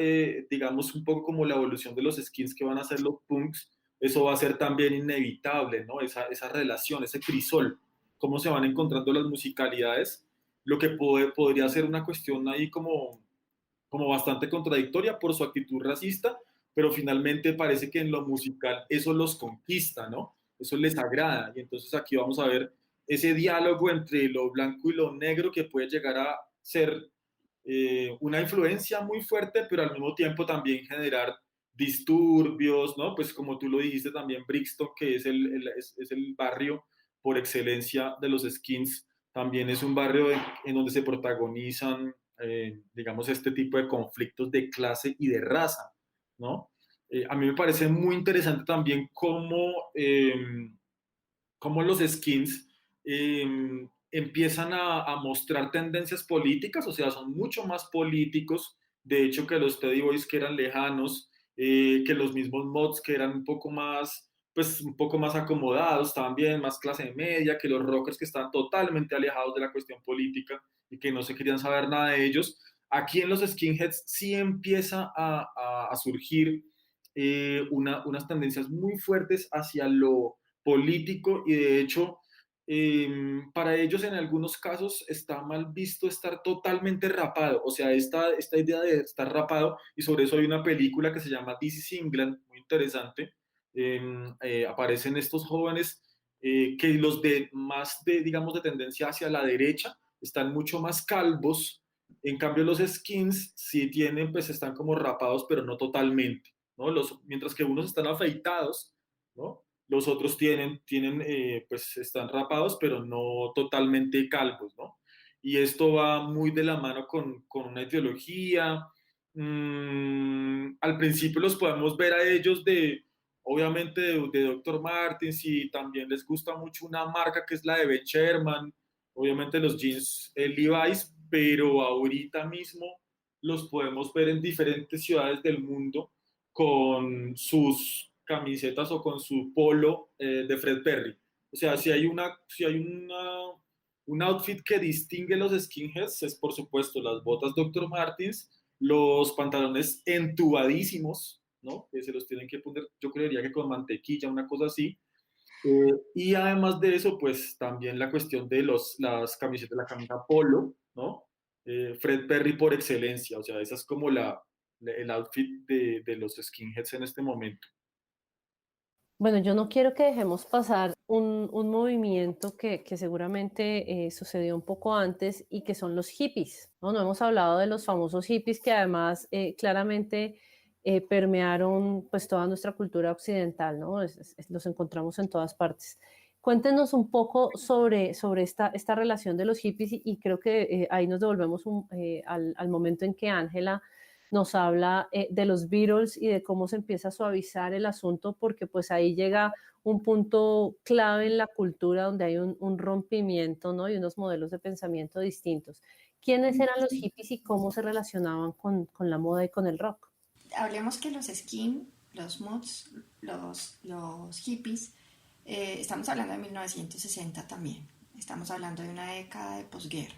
digamos, un poco como la evolución de los skins que van a ser los punks, eso va a ser también inevitable, ¿no? Esa relación, ese crisol, cómo se van encontrando las musicalidades, lo que podría ser una cuestión ahí como bastante contradictoria por su actitud racista, pero finalmente parece que en lo musical eso los conquista, ¿no? Eso les agrada. Y entonces aquí vamos a ver ese diálogo entre lo blanco y lo negro que puede llegar a ser una influencia muy fuerte, pero al mismo tiempo también generar disturbios, ¿no? Pues como tú lo dijiste también, Brixton, que es el barrio por excelencia de los skins, también es un barrio en donde se protagonizan, digamos, este tipo de conflictos de clase y de raza, ¿no? A mí me parece muy interesante también cómo los skins empiezan a mostrar tendencias políticas, o sea, son mucho más políticos, de hecho, que los Teddy Boys que eran lejanos, que los mismos mods que eran pues un poco más acomodados también, más clase media, que los rockers que estaban totalmente alejados de la cuestión política y que no se querían saber nada de ellos. Aquí en los skinheads sí empieza a surgir unas tendencias muy fuertes hacia lo político y de hecho para ellos en algunos casos está mal visto estar totalmente rapado, o sea, esta idea de estar rapado y sobre eso hay una película que se llama This is England, muy interesante, aparecen estos jóvenes que los digamos, de tendencia hacia la derecha, están mucho más calvos. En cambio, los skins sí tienen, pues están como rapados, pero no totalmente, ¿no? Mientras que unos están afeitados, ¿no? Los otros pues están rapados, pero no totalmente calvos, ¿no? Y esto va muy de la mano con una ideología. Al principio los podemos ver a ellos obviamente, de Dr. Martens, y también les gusta mucho una marca que es la de Ben Sherman, obviamente los jeans Levi's, pero ahorita mismo los podemos ver en diferentes ciudades del mundo con sus camisetas o con su polo de Fred Perry. O sea, si hay un outfit que distingue los skinheads, es por supuesto las botas Dr. Martens, los pantalones entubadísimos, ¿no? Que se los tienen que poner, yo creería que con mantequilla, una cosa así. Y además de eso, pues también la cuestión de las camisetas, la camisa polo, ¿no? Fred Perry por excelencia, o sea, esa es como el outfit de los skinheads en este momento. Bueno, yo no quiero que dejemos pasar un movimiento que seguramente sucedió un poco antes y que son los hippies, ¿no? No hemos hablado de los famosos hippies que además claramente permearon pues toda nuestra cultura occidental, ¿no? Los encontramos en todas partes. Cuéntenos un poco sobre esta relación de los hippies y creo que ahí nos devolvemos al momento en que Ángela nos habla de los Beatles y de cómo se empieza a suavizar el asunto, porque pues ahí llega un punto clave en la cultura donde hay un rompimiento, ¿no? Y unos modelos de pensamiento distintos. ¿Quiénes eran los hippies y cómo se relacionaban con la moda y con el rock? Hablemos que los skin, los mods, los hippies, estamos hablando de 1960 también. Estamos hablando de una década de posguerra.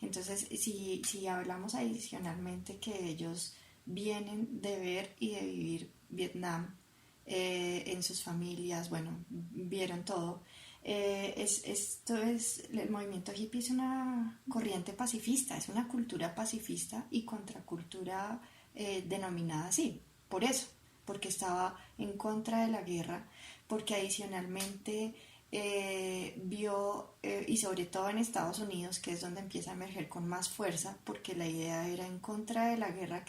Entonces, si hablamos adicionalmente que ellos vienen de ver y de vivir Vietnam en sus familias, bueno, vieron todo. El movimiento hippie es una corriente pacifista, es una cultura pacifista y contracultura denominada así, por eso, porque estaba en contra de la guerra, porque adicionalmente vio, y sobre todo en Estados Unidos, que es donde empieza a emerger con más fuerza, porque la idea era en contra de la guerra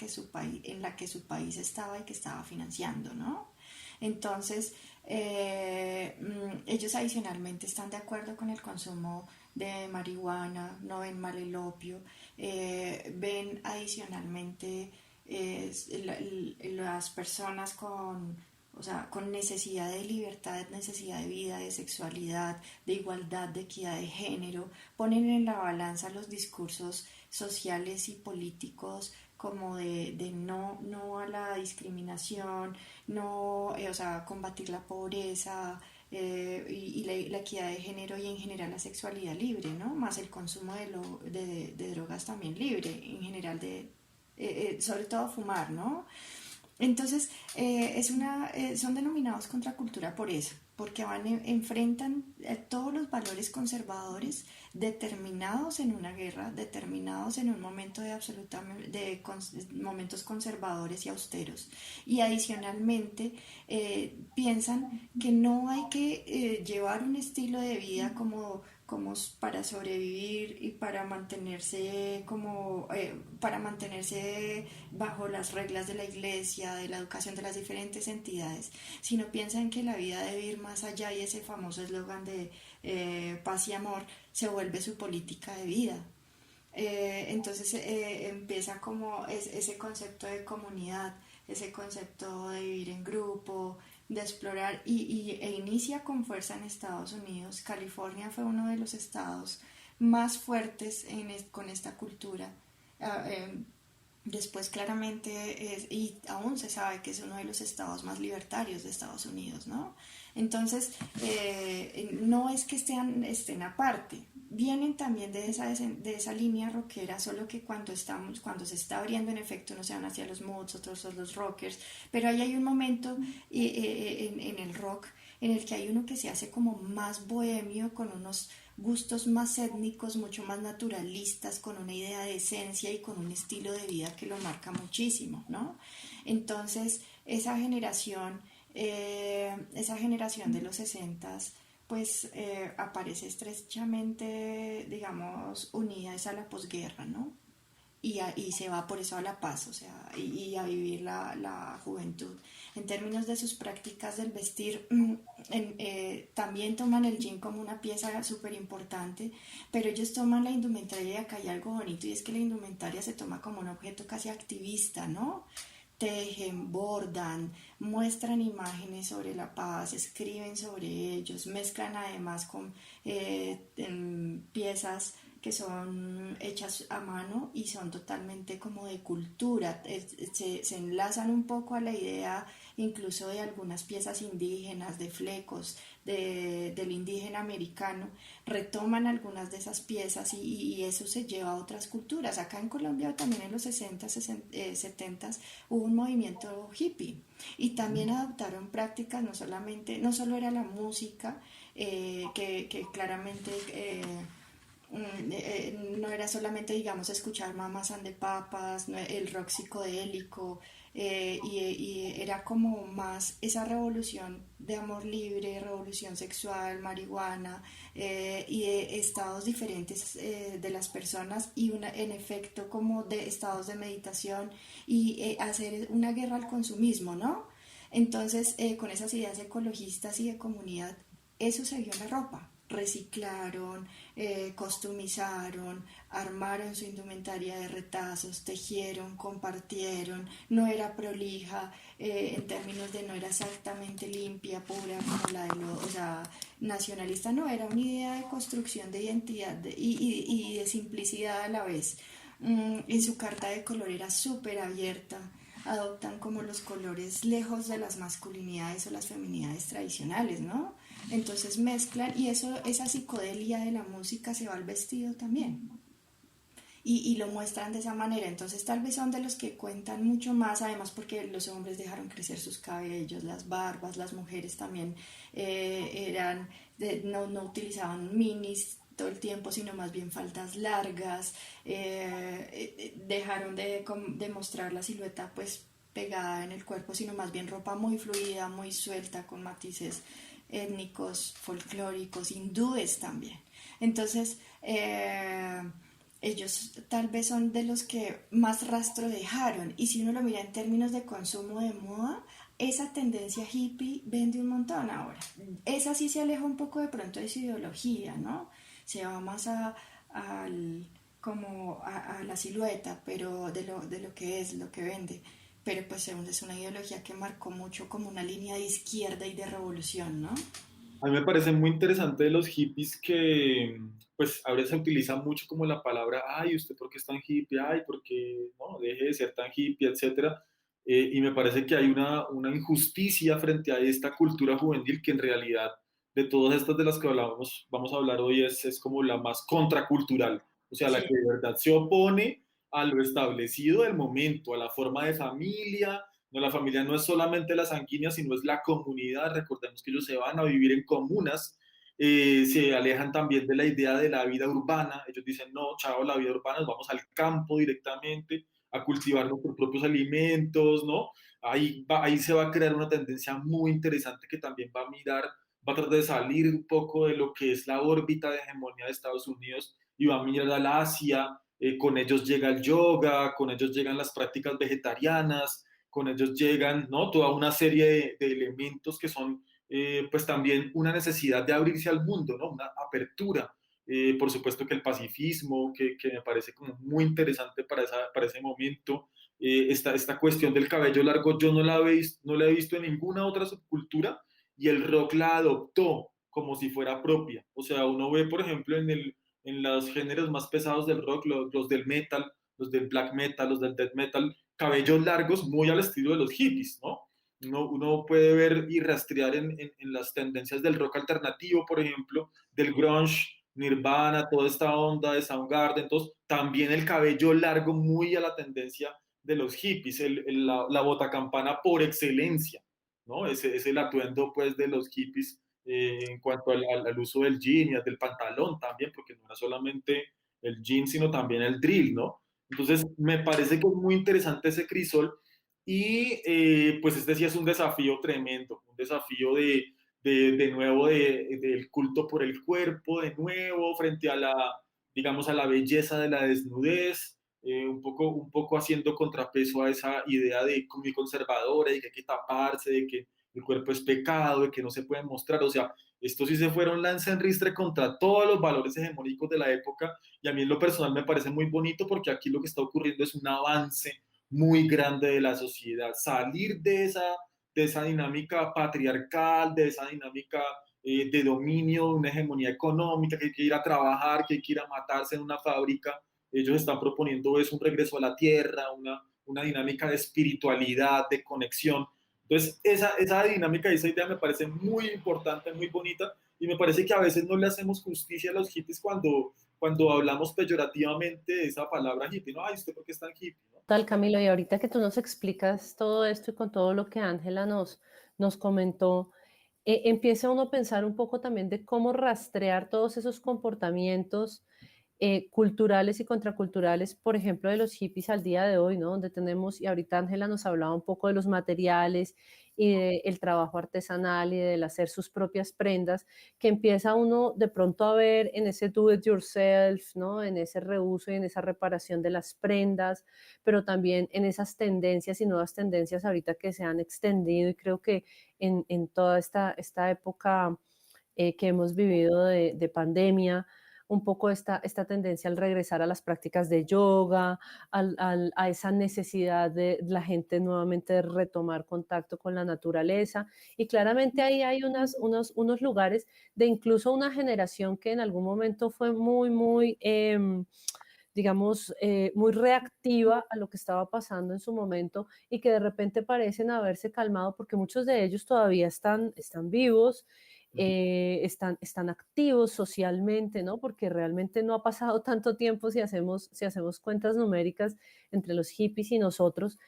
en la que su país estaba y que estaba financiando, ¿no? Entonces, ellos adicionalmente están de acuerdo con el consumo de marihuana, no ven mal el opio, ven adicionalmente las personas con necesidad de libertad, necesidad de vida, de sexualidad, de igualdad, de equidad de género, ponen en la balanza los discursos sociales y políticos como de no a la discriminación, no, combatir la pobreza, y la equidad de género y en general la sexualidad libre, ¿no? Más el consumo de drogas también libre, en general sobre todo fumar, ¿no? Entonces, son denominados contracultura por eso, porque enfrentan todos los valores conservadores determinados en una guerra, determinados en un momento momentos conservadores y austeros. Y adicionalmente piensan que no hay que llevar un estilo de vida como para sobrevivir y para mantenerse bajo las reglas de la iglesia, de la educación de las diferentes entidades, sino piensan que la vida debe ir más allá, y ese famoso eslogan de paz y amor se vuelve su política de vida. Entonces empieza como ese concepto de comunidad, ese concepto de vivir en grupo, de explorar, e inicia con fuerza en Estados Unidos. California fue uno de los estados más fuertes con esta cultura. Después claramente y aún se sabe que es uno de los estados más libertarios de Estados Unidos, ¿no? Entonces, no es que estén aparte, vienen también de esa línea rockera, solo que cuando se está abriendo en efecto, unos se van hacia los moods, otros son los rockers, pero ahí hay un momento en el rock en el que hay uno que se hace como más bohemio, con unos gustos más étnicos, mucho más naturalistas, con una idea de esencia y con un estilo de vida que lo marca muchísimo, ¿no? Entonces, esa generación de los 60s, pues aparece estrechamente, digamos, unida es a la posguerra, ¿no? Y se va por eso a la paz, o sea, y a vivir la juventud. En términos de sus prácticas del vestir, también toman el jean como una pieza súper importante, pero ellos toman la indumentaria y acá hay algo bonito y es que la indumentaria se toma como un objeto casi activista, ¿no? Tejen, bordan, muestran imágenes sobre la paz, escriben sobre ellos, mezclan además con piezas que son hechas a mano y son totalmente como de cultura, se enlazan un poco a la idea incluso de algunas piezas indígenas, de flecos, del indígena americano, retoman algunas de esas piezas y eso se lleva a otras culturas. Acá en Colombia también en los 60, 70 hubo un movimiento hippie y también adoptaron prácticas, no solo era la música, que claramente no era solamente, digamos, escuchar Mamas and the Papas, no, el rock psicodélico, y era como más esa revolución de amor libre, revolución sexual, marihuana, y de estados diferentes de las personas y en efecto como de estados de meditación y hacer una guerra al consumismo, ¿no? Entonces, con esas ideas ecologistas y de comunidad, eso se vio en la ropa. Reciclaron, costumizaron, armaron su indumentaria de retazos, tejieron, compartieron, no era prolija, en términos de no era exactamente limpia, pura como la de o sea, nacionalista, no, era una idea de construcción de identidad y de simplicidad a la vez. En su carta de color era súper abierta, adoptan como los colores lejos de las masculinidades o las feminidades tradicionales, ¿no? Entonces mezclan y eso, esa psicodelia de la música se va al vestido también y lo muestran de esa manera. Entonces tal vez son de los que cuentan mucho más, además porque los hombres dejaron crecer sus cabellos, las barbas, las mujeres también no utilizaban minis todo el tiempo, sino más bien faldas largas, dejaron de mostrar la silueta pues pegada en el cuerpo, sino más bien ropa muy fluida, muy suelta, con matices étnicos, folclóricos, hindúes también. Entonces, ellos tal vez son de los que más rastro dejaron. Y si uno lo mira en términos de consumo de moda, esa tendencia hippie vende un montón ahora. Esa sí se aleja un poco de pronto de su ideología, ¿no? Se va más a la silueta, pero de lo que es, lo que vende. Pero pues es una ideología que marcó mucho como una línea de izquierda y de revolución, ¿no? A mí me parece muy interesante de los hippies que, pues, ahora se utiliza mucho como la palabra, ay, ¿usted por qué es tan hippie? Ay, ¿por qué no? Deje de ser tan hippie, etcétera. Y me parece que hay una injusticia frente a esta cultura juvenil que en realidad, de todas estas de las que hablamos, vamos a hablar hoy, es como la más contracultural. O sea, la Sí. que de verdad se opone a lo establecido del momento, a la forma de familia. No, la familia no es solamente la sanguínea, sino es la comunidad. Recordemos que ellos se van a vivir en comunas, se alejan también de la idea de la vida urbana. Ellos dicen, no, chao, la vida urbana, nos vamos al campo directamente a cultivar nuestros propios alimentos, ¿no? Ahí se va a crear una tendencia muy interesante que también va a mirar, va a tratar de salir un poco de lo que es la órbita de hegemonía de Estados Unidos y va a mirar al Asia. Con ellos llega el yoga, con ellos llegan las prácticas vegetarianas, con ellos llegan, ¿no? Toda una serie de elementos que son, pues también una necesidad de abrirse al mundo, ¿no? Una apertura. Por supuesto que el pacifismo, que me parece como muy interesante para ese momento. Esta cuestión del cabello largo yo no la he visto en ninguna otra subcultura y el rock la adoptó como si fuera propia. O sea, uno ve, por ejemplo, en los géneros más pesados del rock, los del metal, los del black metal, los del death metal, cabellos largos muy al estilo de los hippies, ¿no? Uno puede ver y rastrear en las tendencias del rock alternativo, por ejemplo, del grunge, Nirvana, toda esta onda de Soundgarden, entonces también el cabello largo muy a la tendencia de los hippies, la botacampana por excelencia, ¿no? Ese es el atuendo pues de los hippies en cuanto al uso del jean y del pantalón también, porque no era solamente el jean, sino también el drill, ¿no? Entonces, me parece que es muy interesante ese crisol y pues este sí es un desafío tremendo, un desafío de nuevo del culto por el cuerpo, de nuevo, frente a digamos, a la belleza de la desnudez, un poco haciendo contrapeso a esa idea de muy conservadora, de que hay que taparse, de que el cuerpo es pecado, de que no se puede mostrar. O sea, estos sí se fueron lanza en ristre contra todos los valores hegemónicos de la época, y a mí en lo personal me parece muy bonito porque aquí lo que está ocurriendo es un avance muy grande de la sociedad, salir de esa dinámica patriarcal, de esa dinámica de dominio, de una hegemonía económica, que hay que ir a trabajar, que hay que ir a matarse en una fábrica. Ellos están proponiendo es un regreso a la tierra, una dinámica de espiritualidad, de conexión. Entonces, esa dinámica y esa idea me parece muy importante, muy bonita, y me parece que a veces no le hacemos justicia a los hippies cuando hablamos peyorativamente de esa palabra hippie, ¿no? Ay, ¿usted por qué es tan hippie? ¿No? Tal, Camilo, y ahorita que tú nos explicas todo esto y con todo lo que Ángela nos comentó, empieza uno a pensar un poco también de cómo rastrear todos esos comportamientos culturales y contraculturales, por ejemplo, de los hippies al día de hoy, ¿no? Donde tenemos, y ahorita Ángela nos hablaba un poco de los materiales y del trabajo artesanal y del hacer sus propias prendas, que empieza uno de pronto a ver en ese do it yourself, ¿no? En ese reuso y en esa reparación de las prendas, pero también en esas tendencias y nuevas tendencias ahorita que se han extendido, y creo que en toda esta época que hemos vivido de pandemia, un poco esta tendencia al regresar a las prácticas de yoga, a esa necesidad de la gente nuevamente de retomar contacto con la naturaleza. Y claramente ahí hay unos lugares de incluso una generación que en algún momento fue muy digamos, muy reactiva a lo que estaba pasando en su momento y que de repente parecen haberse calmado porque muchos de ellos todavía están vivos, están activos socialmente, ¿no? Porque realmente no ha pasado tanto tiempo si hacemos cuentas numéricas entre los hippies y nosotros.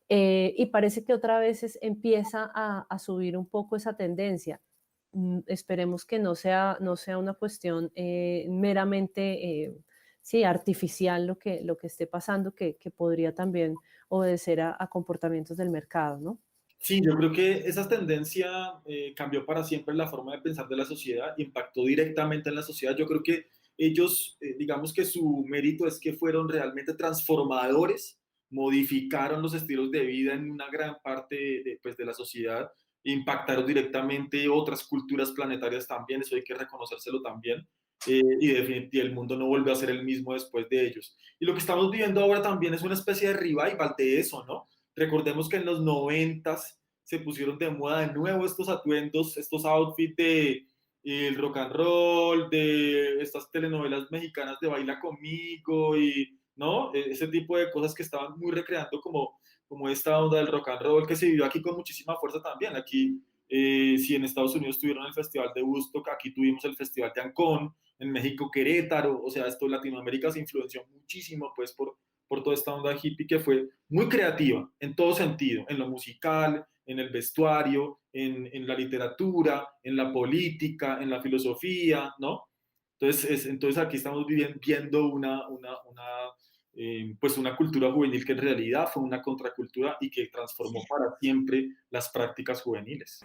Y parece que otra vez empieza a subir un poco esa tendencia. Esperemos que no sea una cuestión meramente sí, artificial lo que esté pasando, que podría también obedecer a comportamientos del mercado, ¿no? Sí, yo creo que esa tendencia cambió para siempre la forma de pensar de la sociedad, impactó directamente en la sociedad. Yo creo que ellos, digamos que su mérito es que fueron realmente transformadores, modificaron los estilos de vida en una gran parte pues, de la sociedad, impactaron directamente otras culturas planetarias también, eso hay que reconocérselo también. Y definitivamente el mundo no vuelve a ser el mismo después de ellos. Y lo que estamos viviendo ahora también es una especie de revival de eso, ¿no? Recordemos que en los 90s se pusieron de moda de nuevo estos atuendos, estos outfits de el rock and roll, de estas telenovelas mexicanas de Baila Conmigo y, ¿no? Ese tipo de cosas que estaban muy recreando como esta onda del rock and roll que se vivió aquí con muchísima fuerza también. Aquí, si en Estados Unidos tuvieron el Festival de Woodstock, aquí tuvimos el Festival de Ancón, en México Querétaro, o sea, esto Latinoamérica se influenció muchísimo pues por toda esta onda hippie que fue muy creativa en todo sentido, en lo musical, en el vestuario, en la literatura, en la política, en la filosofía, ¿no? Entonces aquí estamos viendo pues una cultura juvenil que en realidad fue una contracultura y que transformó para siempre las prácticas juveniles.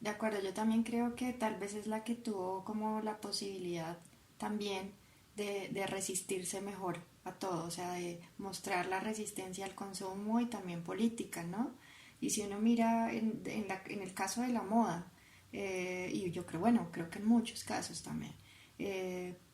De acuerdo, yo también creo que tal vez es la que tuvo como la posibilidad también de resistirse mejor a todo, o sea, de mostrar la resistencia al consumo y también política, ¿no? Y si uno mira en el caso de la moda, y yo creo, bueno, creo que en muchos casos también,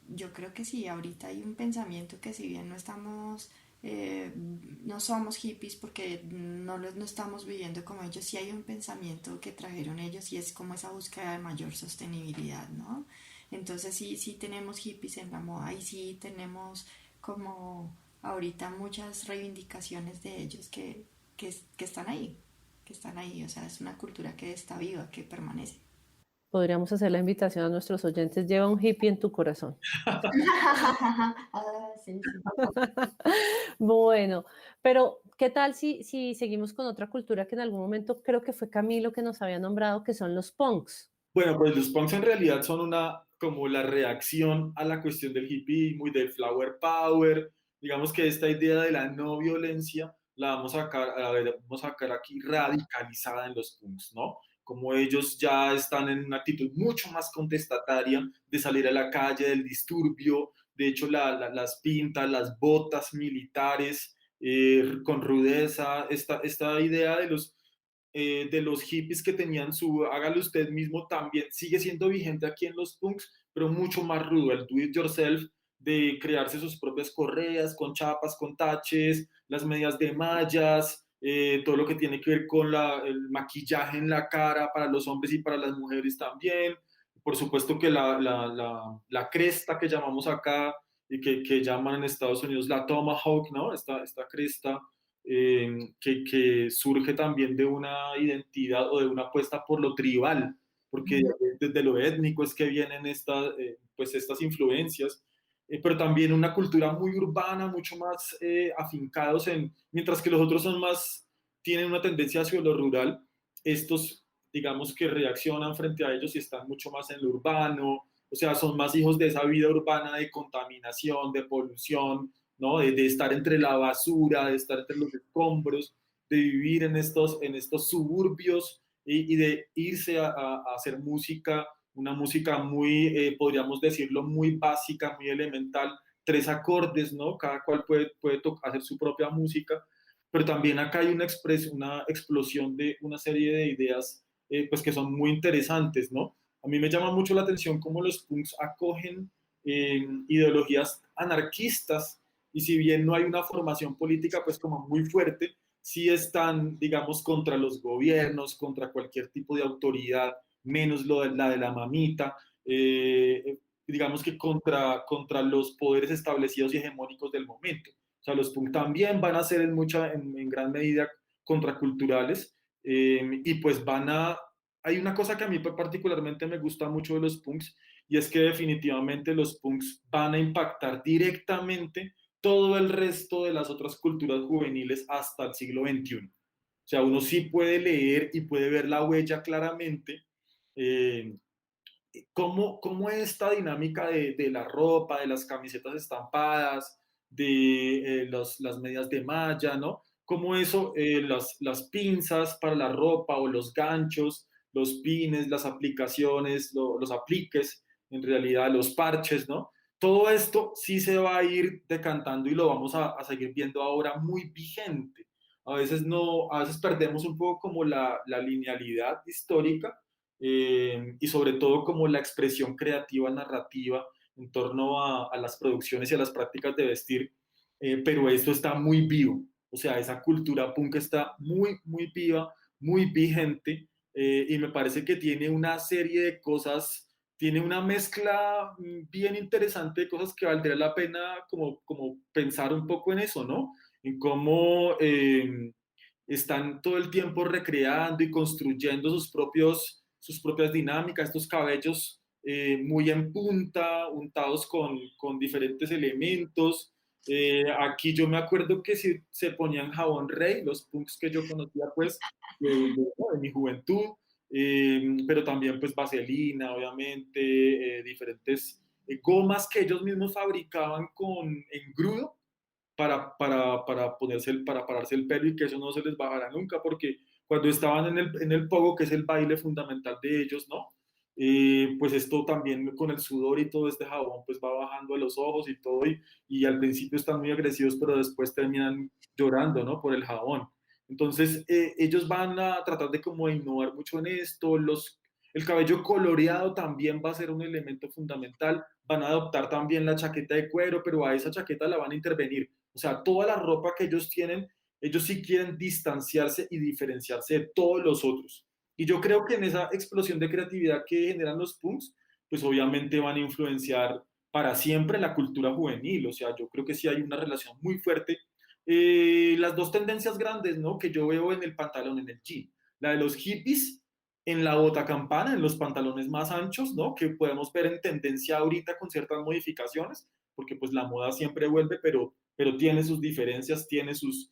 yo creo que sí, ahorita hay un pensamiento que si bien no estamos, no somos hippies porque no estamos viviendo como ellos, sí hay un pensamiento que trajeron ellos y es como esa búsqueda de mayor sostenibilidad, ¿no? Entonces sí tenemos hippies en la moda y sí tenemos como ahorita muchas reivindicaciones de ellos que están ahí, o sea, es una cultura que está viva, que permanece. Podríamos hacer la invitación a nuestros oyentes, lleva un hippie en tu corazón. Ah, sí, sí. Bueno, pero ¿qué tal si seguimos con otra cultura que en algún momento creo que fue Camilo que nos había nombrado, que son los punks? Bueno, pues los punks en realidad son como la reacción a la cuestión del hippie, muy del flower power. Digamos que esta idea de la no violencia la vamos a sacar aquí radicalizada en los punks, ¿no? como ellos ya están en una actitud mucho más contestataria de salir a la calle, del disturbio. De hecho, las pintas, las botas militares con rudeza, esta idea de los hippies que tenían su hágalo usted mismo también sigue siendo vigente aquí en los punks, pero mucho más rudo, el do it yourself, de crearse sus propias correas con chapas, con taches, las medias de mallas, todo lo que tiene que ver con el maquillaje en la cara para los hombres y para las mujeres también. Por supuesto que la cresta que llamamos acá y que llaman en Estados Unidos la tomahawk, ¿no? Esta cresta que surge también de una identidad o de una apuesta por lo tribal, porque desde lo étnico es que vienen pues estas influencias, pero también una cultura muy urbana, mucho más afincados mientras que los otros tienen una tendencia hacia lo rural, estos digamos que reaccionan frente a ellos y están mucho más en lo urbano, o sea, son más hijos de esa vida urbana de contaminación, de polución, ¿no? De estar entre la basura, de estar entre los escombros, de vivir en estos suburbios y de irse a hacer música, una música muy, podríamos decirlo, muy básica, muy elemental, 3 acordes, ¿no? Cada cual puede hacer su propia música, pero también acá hay una explosión de una serie de ideas pues que son muy interesantes, ¿no? A mí me llama mucho la atención cómo los punks acogen ideologías anarquistas y si bien no hay una formación política pues como muy fuerte, sí están, digamos, contra los gobiernos, contra cualquier tipo de autoridad, menos la de la mamita, digamos que contra los poderes establecidos y hegemónicos del momento. O sea, los punk también van a ser en gran medida contraculturales y pues hay una cosa que a mí particularmente me gusta mucho de los punks y es que definitivamente los punks van a impactar directamente todo el resto de las otras culturas juveniles hasta el siglo XXI. O sea, uno sí puede leer y puede ver la huella claramente, eh, cómo esta dinámica de la ropa, de las camisetas estampadas, de las medias de malla, ¿no? Cómo eso, las pinzas para la ropa o los ganchos, los pines, las aplicaciones, los apliques, en realidad los parches, ¿no? Todo esto sí se va a ir decantando y lo vamos a seguir viendo ahora muy vigente. A veces no, a veces perdemos un poco como la linealidad histórica y sobre todo como la expresión creativa, narrativa en torno a las producciones y a las prácticas de vestir, pero esto está muy vivo, o sea, esa cultura punk está muy, muy viva, muy vigente y me parece que tiene una serie de cosas, tiene una mezcla bien interesante de cosas que valdría la pena como pensar un poco en eso, ¿no? En cómo están todo el tiempo recreando y construyendo sus propias dinámicas, estos cabellos muy en punta, untados con diferentes elementos. Aquí yo me acuerdo que se ponían jabón rey, los punks que yo conocía pues de mi juventud, pero también pues vaselina, obviamente, diferentes gomas que ellos mismos fabricaban con engrudo para pararse el pelo y que eso no se les bajara nunca, porque cuando estaban en el pogo, que es el baile fundamental de ellos, ¿no? Pues esto también con el sudor y todo este jabón, pues va bajando a los ojos y todo, y al principio están muy agresivos, pero después terminan llorando, ¿no? Por el jabón. Entonces, ellos van a tratar de como innovar mucho en esto, el cabello coloreado también va a ser un elemento fundamental, van a adoptar también la chaqueta de cuero, pero a esa chaqueta la van a intervenir. O sea, toda la ropa que ellos tienen, ellos sí quieren distanciarse y diferenciarse de todos los otros. Y yo creo que en esa explosión de creatividad que generan los punks, pues obviamente van a influenciar para siempre la cultura juvenil. O sea, yo creo que sí hay una relación muy fuerte. Las dos tendencias grandes, ¿no? Que yo veo en el pantalón, en el jean. La de los hippies en la bota campana, en los pantalones más anchos, ¿no? Que podemos ver en tendencia ahorita con ciertas modificaciones, porque pues la moda siempre vuelve, pero tiene sus diferencias, tiene sus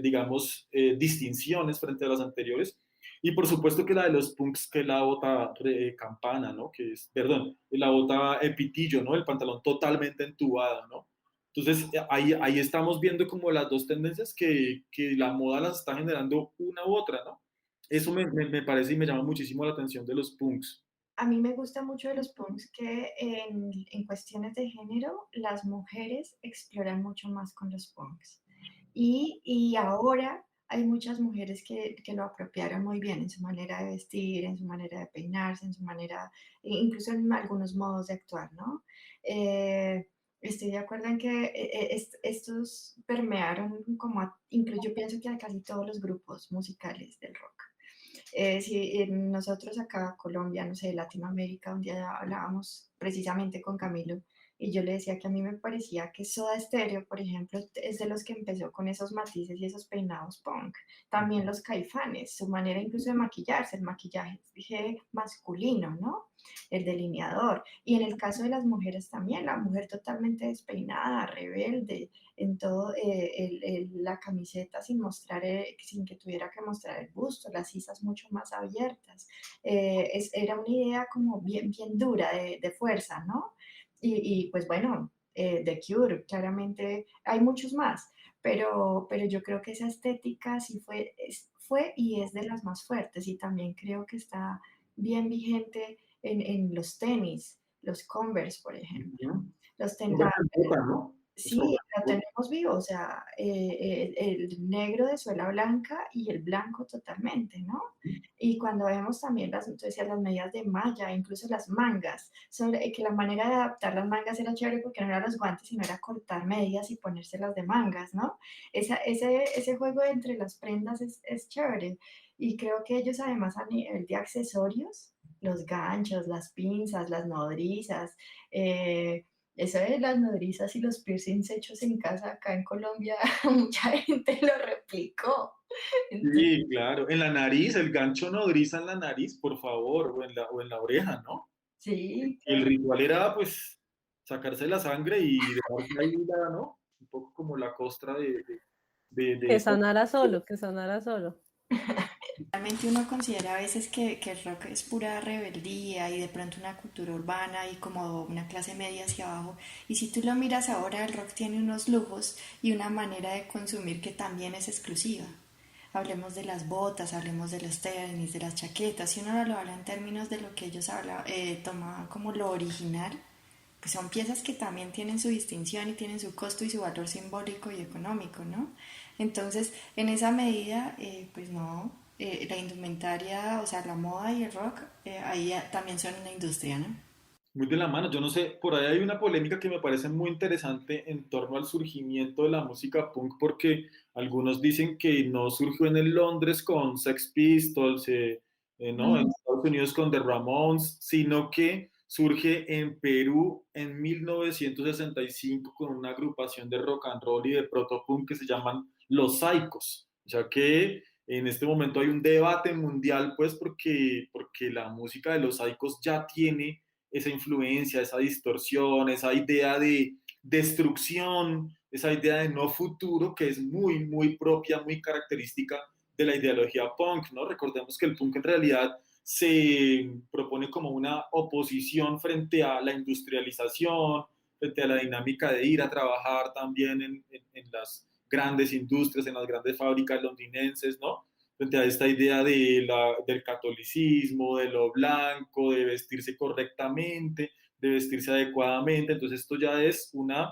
digamos, distinciones frente a las anteriores. Y por supuesto que la de los punks, que es la bota campana, ¿no? Que es, perdón, la bota pitillo, ¿no? El pantalón totalmente entubado, ¿no? Entonces, ahí estamos viendo como las dos tendencias que la moda las está generando una u otra, ¿no? Eso me parece y me llama muchísimo la atención de los punks. A mí me gusta mucho de los punks que en cuestiones de género las mujeres exploran mucho más con los punks. Y ahora hay muchas mujeres que lo apropiaron muy bien en su manera de vestir, en su manera de peinarse, en su manera, incluso en algunos modos de actuar, ¿no? Estoy de acuerdo en que estos permearon como, incluso yo pienso que a casi todos los grupos musicales del rock. Sí, nosotros acá, Colombia, no sé, Latinoamérica, un día hablábamos precisamente con Camilo y yo le decía que a mí me parecía que Soda Stereo, por ejemplo, es de los que empezó con esos matices y esos peinados punk. También los Caifanes, su manera incluso de maquillarse, el maquillaje dije, masculino, ¿no? El delineador. Y en el caso de las mujeres también, la mujer totalmente despeinada, rebelde, en todo, la camiseta sin mostrar, sin que tuviera que mostrar el busto, las sisas mucho más abiertas. Era una idea como bien, bien dura de fuerza, ¿no? Y pues bueno, The Cure, claramente, hay muchos más, pero yo creo que esa estética sí fue y es de las más fuertes y también creo que está bien vigente en los tenis, los Converse, por ejemplo. Ujú. Los tenis, Súper respeta, ¿no? sí, Súper lo respeta. tenemos vivo, o sea, el negro de suela blanca y el blanco totalmente, ¿no? Y cuando vemos también tú decías, las medidas de malla, incluso las mangas, que la manera de adaptar las mangas era chévere porque no eran los guantes, sino era cortar medias y ponérselas de mangas, ¿no? Ese juego entre las prendas es chévere. Y creo que ellos además a nivel de accesorios, los ganchos, las pinzas, las nodrizas, eso de las nodrizas y los piercings hechos en casa acá en Colombia, mucha gente lo replicó. Entonces, Sí, claro. En la nariz, el gancho nodriza en la nariz, por favor, o en la oreja, ¿no? sí, Y el ritual era, pues, sacarse la sangre y dejarse ahí, ¿no? Un poco como la costra de Que esta. sonara solo, que sonara solo. realmente uno considera a veces que el rock es pura rebeldía y de pronto una cultura urbana y como una clase media hacia abajo. Y si tú lo miras ahora, el rock tiene unos lujos y una manera de consumir que también es exclusiva. Hablemos de las botas, hablemos de los tenis, de las chaquetas. Si uno lo habla en términos de lo que ellos tomaban como lo original, pues son piezas que también tienen su distinción y tienen su costo y su valor simbólico y económico, ¿no? Entonces, en esa medida, pues no, la indumentaria, o sea, la moda y el rock, ahí también son una industria, ¿no? Muy de la mano. Yo no sé, por ahí hay una polémica que me parece muy interesante en torno al surgimiento de la música punk, porque algunos dicen que no surgió en el Londres con Sex Pistols, no, en Mm. Estados Unidos con The Ramones, sino que surge en Perú en 1965 con una agrupación de rock and roll y de protopunk que se llaman Los Saicos. O sea que en este momento hay un debate mundial, pues, porque la música de Los Saicos ya tiene esa influencia, esa distorsión, esa idea de destrucción, esa idea de no futuro que es muy, muy propia, muy característica de la ideología punk, ¿no? Recordemos que el punk en realidad se propone como una oposición frente a la industrialización, frente a la dinámica de ir a trabajar también en las grandes industrias, en las grandes fábricas londinenses, ¿no? Frente a esta idea del catolicismo, de lo blanco, de vestirse correctamente, de vestirse adecuadamente. Entonces esto ya es una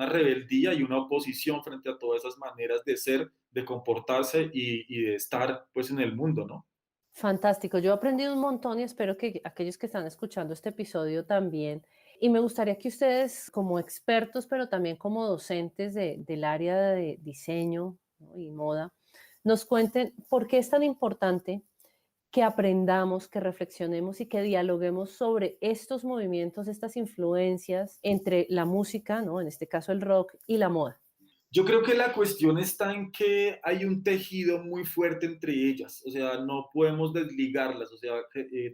rebeldía y una oposición frente a todas esas maneras de ser, de comportarse y de estar pues en el mundo, ¿no? Fantástico. Yo he aprendido un montón y espero que aquellos que están escuchando este episodio también. Y me gustaría que ustedes, como expertos, pero también como docentes del área de diseño, ¿no?, y moda, nos cuenten por qué es tan importante que aprendamos, que reflexionemos y que dialoguemos sobre estos movimientos, estas influencias entre la música, ¿no?, en este caso el rock, y la moda. Yo creo que la cuestión está en que hay un tejido muy fuerte entre ellas, o sea, no podemos desligarlas, o sea,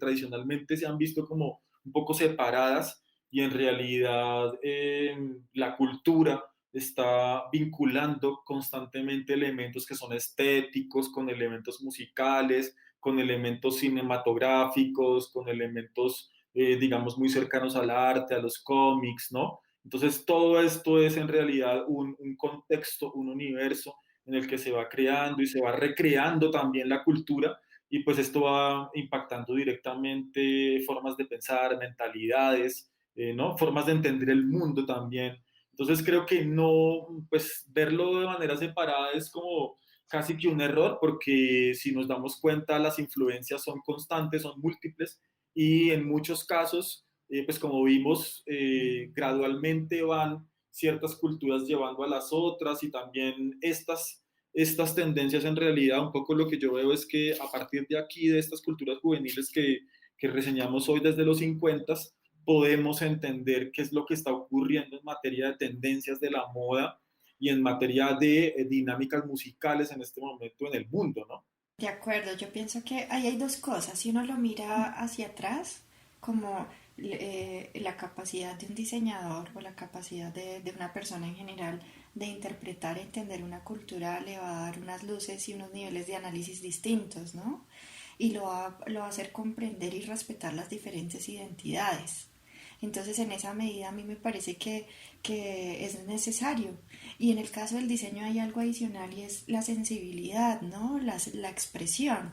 tradicionalmente se han visto como un poco separadas y en realidad la cultura está vinculando constantemente elementos que son estéticos con elementos musicales, con elementos cinematográficos, con elementos, digamos, muy cercanos al arte, a los cómics, ¿no? Entonces, todo esto es en realidad un contexto, un universo en el que se va creando y se va recreando también la cultura y pues esto va impactando directamente formas de pensar, mentalidades, ¿no? Formas de entender el mundo también. Entonces creo que no, pues verlo de manera separada es como casi que un error, porque si nos damos cuenta las influencias son constantes, son múltiples y en muchos casos, pues como vimos, gradualmente van ciertas culturas llevando a las otras y también estas tendencias en realidad, un poco lo que yo veo es que a partir de aquí, de estas culturas juveniles que reseñamos hoy desde los 50, podemos entender qué es lo que está ocurriendo en materia de tendencias de la moda y en materia de dinámicas musicales en este momento en el mundo, ¿no? De acuerdo, yo pienso que ahí hay dos cosas. Si uno lo mira hacia atrás, como la capacidad de un diseñador o la capacidad de una persona en general de interpretar e entender una cultura le va a dar unas luces y unos niveles de análisis distintos, ¿no? Y lo va a hacer comprender y respetar las diferentes identidades. Entonces, en esa medida a mí me parece que es necesario. Y en el caso del diseño hay algo adicional y es la sensibilidad, ¿no? La expresión.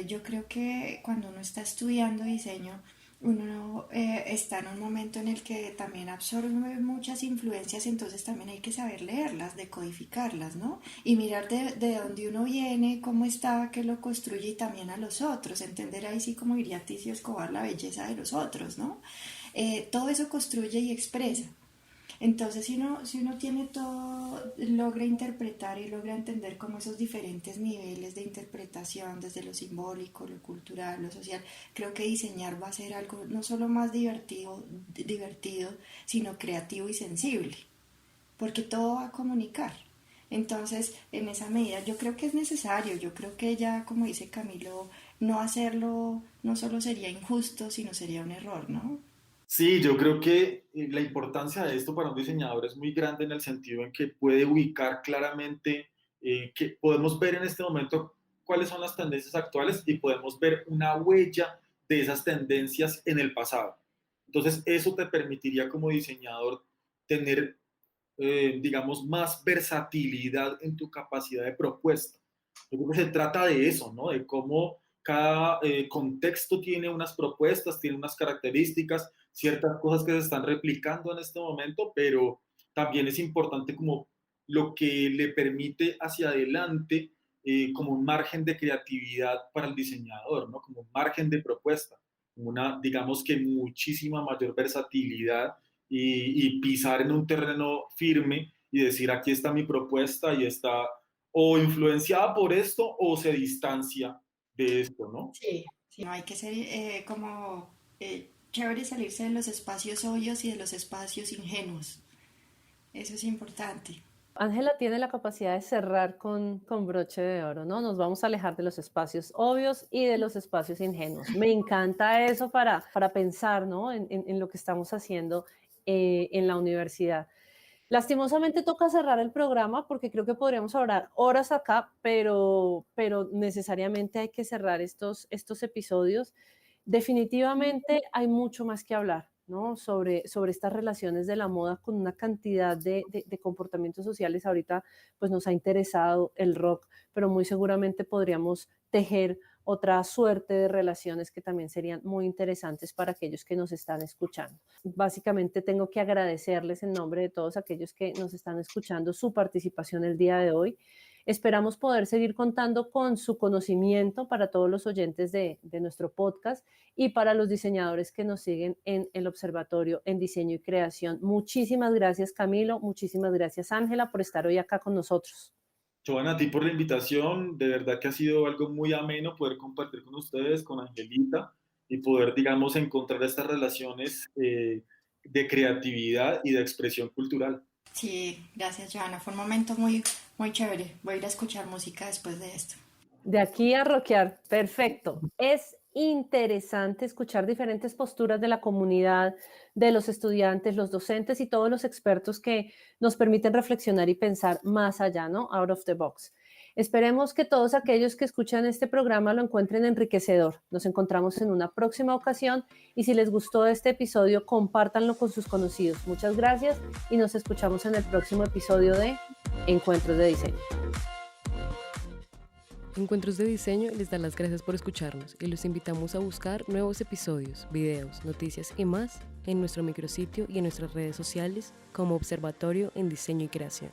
Yo creo que cuando uno está estudiando diseño, uno está en un momento en el que también absorbe muchas influencias, entonces también hay que saber leerlas, decodificarlas, ¿no? Y mirar de dónde uno viene, cómo está, qué lo construye y también a los otros, entender ahí sí, como diría Ticio Escobar, la belleza de los otros, ¿no? Todo eso construye y expresa. Entonces, si uno tiene todo, logra interpretar y logra entender como esos diferentes niveles de interpretación, desde lo simbólico, lo cultural, lo social, creo que diseñar va a ser algo no solo más divertido, sino creativo y sensible, porque todo va a comunicar. Entonces, en esa medida, yo creo que es necesario, yo creo que ya, como dice Camilo, no hacerlo no solo sería injusto, sino sería un error, ¿no? Sí, yo creo que la importancia de esto para un diseñador es muy grande en el sentido en que puede ubicar claramente que podemos ver en este momento cuáles son las tendencias actuales y podemos ver una huella de esas tendencias en el pasado. Entonces, eso te permitiría como diseñador tener, digamos, más versatilidad en tu capacidad de propuesta. Yo creo que se trata de eso, ¿no? De cómo cada contexto tiene unas propuestas, tiene unas características, ciertas cosas que se están replicando en este momento, pero también es importante como lo que le permite hacia adelante como un margen de creatividad para el diseñador, ¿no? Como un margen de propuesta, una, digamos que muchísima mayor versatilidad y pisar en un terreno firme y decir, aquí está mi propuesta y está o influenciada por esto o se distancia de esto, ¿no? Sí, sí, no hay que ser como chévere salirse de los espacios obvios y de los espacios ingenuos. Eso es importante. Ángela tiene la capacidad de cerrar con broche de oro, ¿no? Nos vamos a alejar de los espacios obvios y de los espacios ingenuos. Me encanta eso para pensar, ¿no? En lo que estamos haciendo en la universidad. Lastimosamente toca cerrar el programa porque creo que podríamos hablar horas acá, pero necesariamente hay que cerrar estos episodios. Definitivamente hay mucho más que hablar, ¿no? Sobre estas relaciones de la moda con una cantidad de comportamientos sociales. Ahorita pues nos ha interesado el rock, pero muy seguramente podríamos tejer otra suerte de relaciones que también serían muy interesantes para aquellos que nos están escuchando. Básicamente tengo que agradecerles en nombre de todos aquellos que nos están escuchando su participación el día de hoy. Esperamos poder seguir contando con su conocimiento para todos los oyentes de nuestro podcast y para los diseñadores que nos siguen en el Observatorio en Diseño y Creación. Muchísimas gracias, Camilo. Muchísimas gracias, Ángela, por estar hoy acá con nosotros. Joana, a ti por la invitación, de verdad que ha sido algo muy ameno poder compartir con ustedes, con Angelita, y poder, digamos, encontrar estas relaciones de creatividad y de expresión cultural. Sí, gracias, Joana. Fue un momento muy, muy chévere. Voy a ir a escuchar música después de esto. De aquí a rockear, perfecto. Es interesante escuchar diferentes posturas de la comunidad, de los estudiantes, los docentes y todos los expertos que nos permiten reflexionar y pensar más allá, ¿no? Out of the box. Esperemos que todos aquellos que escuchan este programa lo encuentren enriquecedor. Nos encontramos en una próxima ocasión y si les gustó este episodio, compártanlo con sus conocidos. Muchas gracias y nos escuchamos en el próximo episodio de Encuentros de Diseño. Encuentros de Diseño les da las gracias por escucharnos y los invitamos a buscar nuevos episodios, videos, noticias y más en nuestro micrositio y en nuestras redes sociales como Observatorio en Diseño y Creación.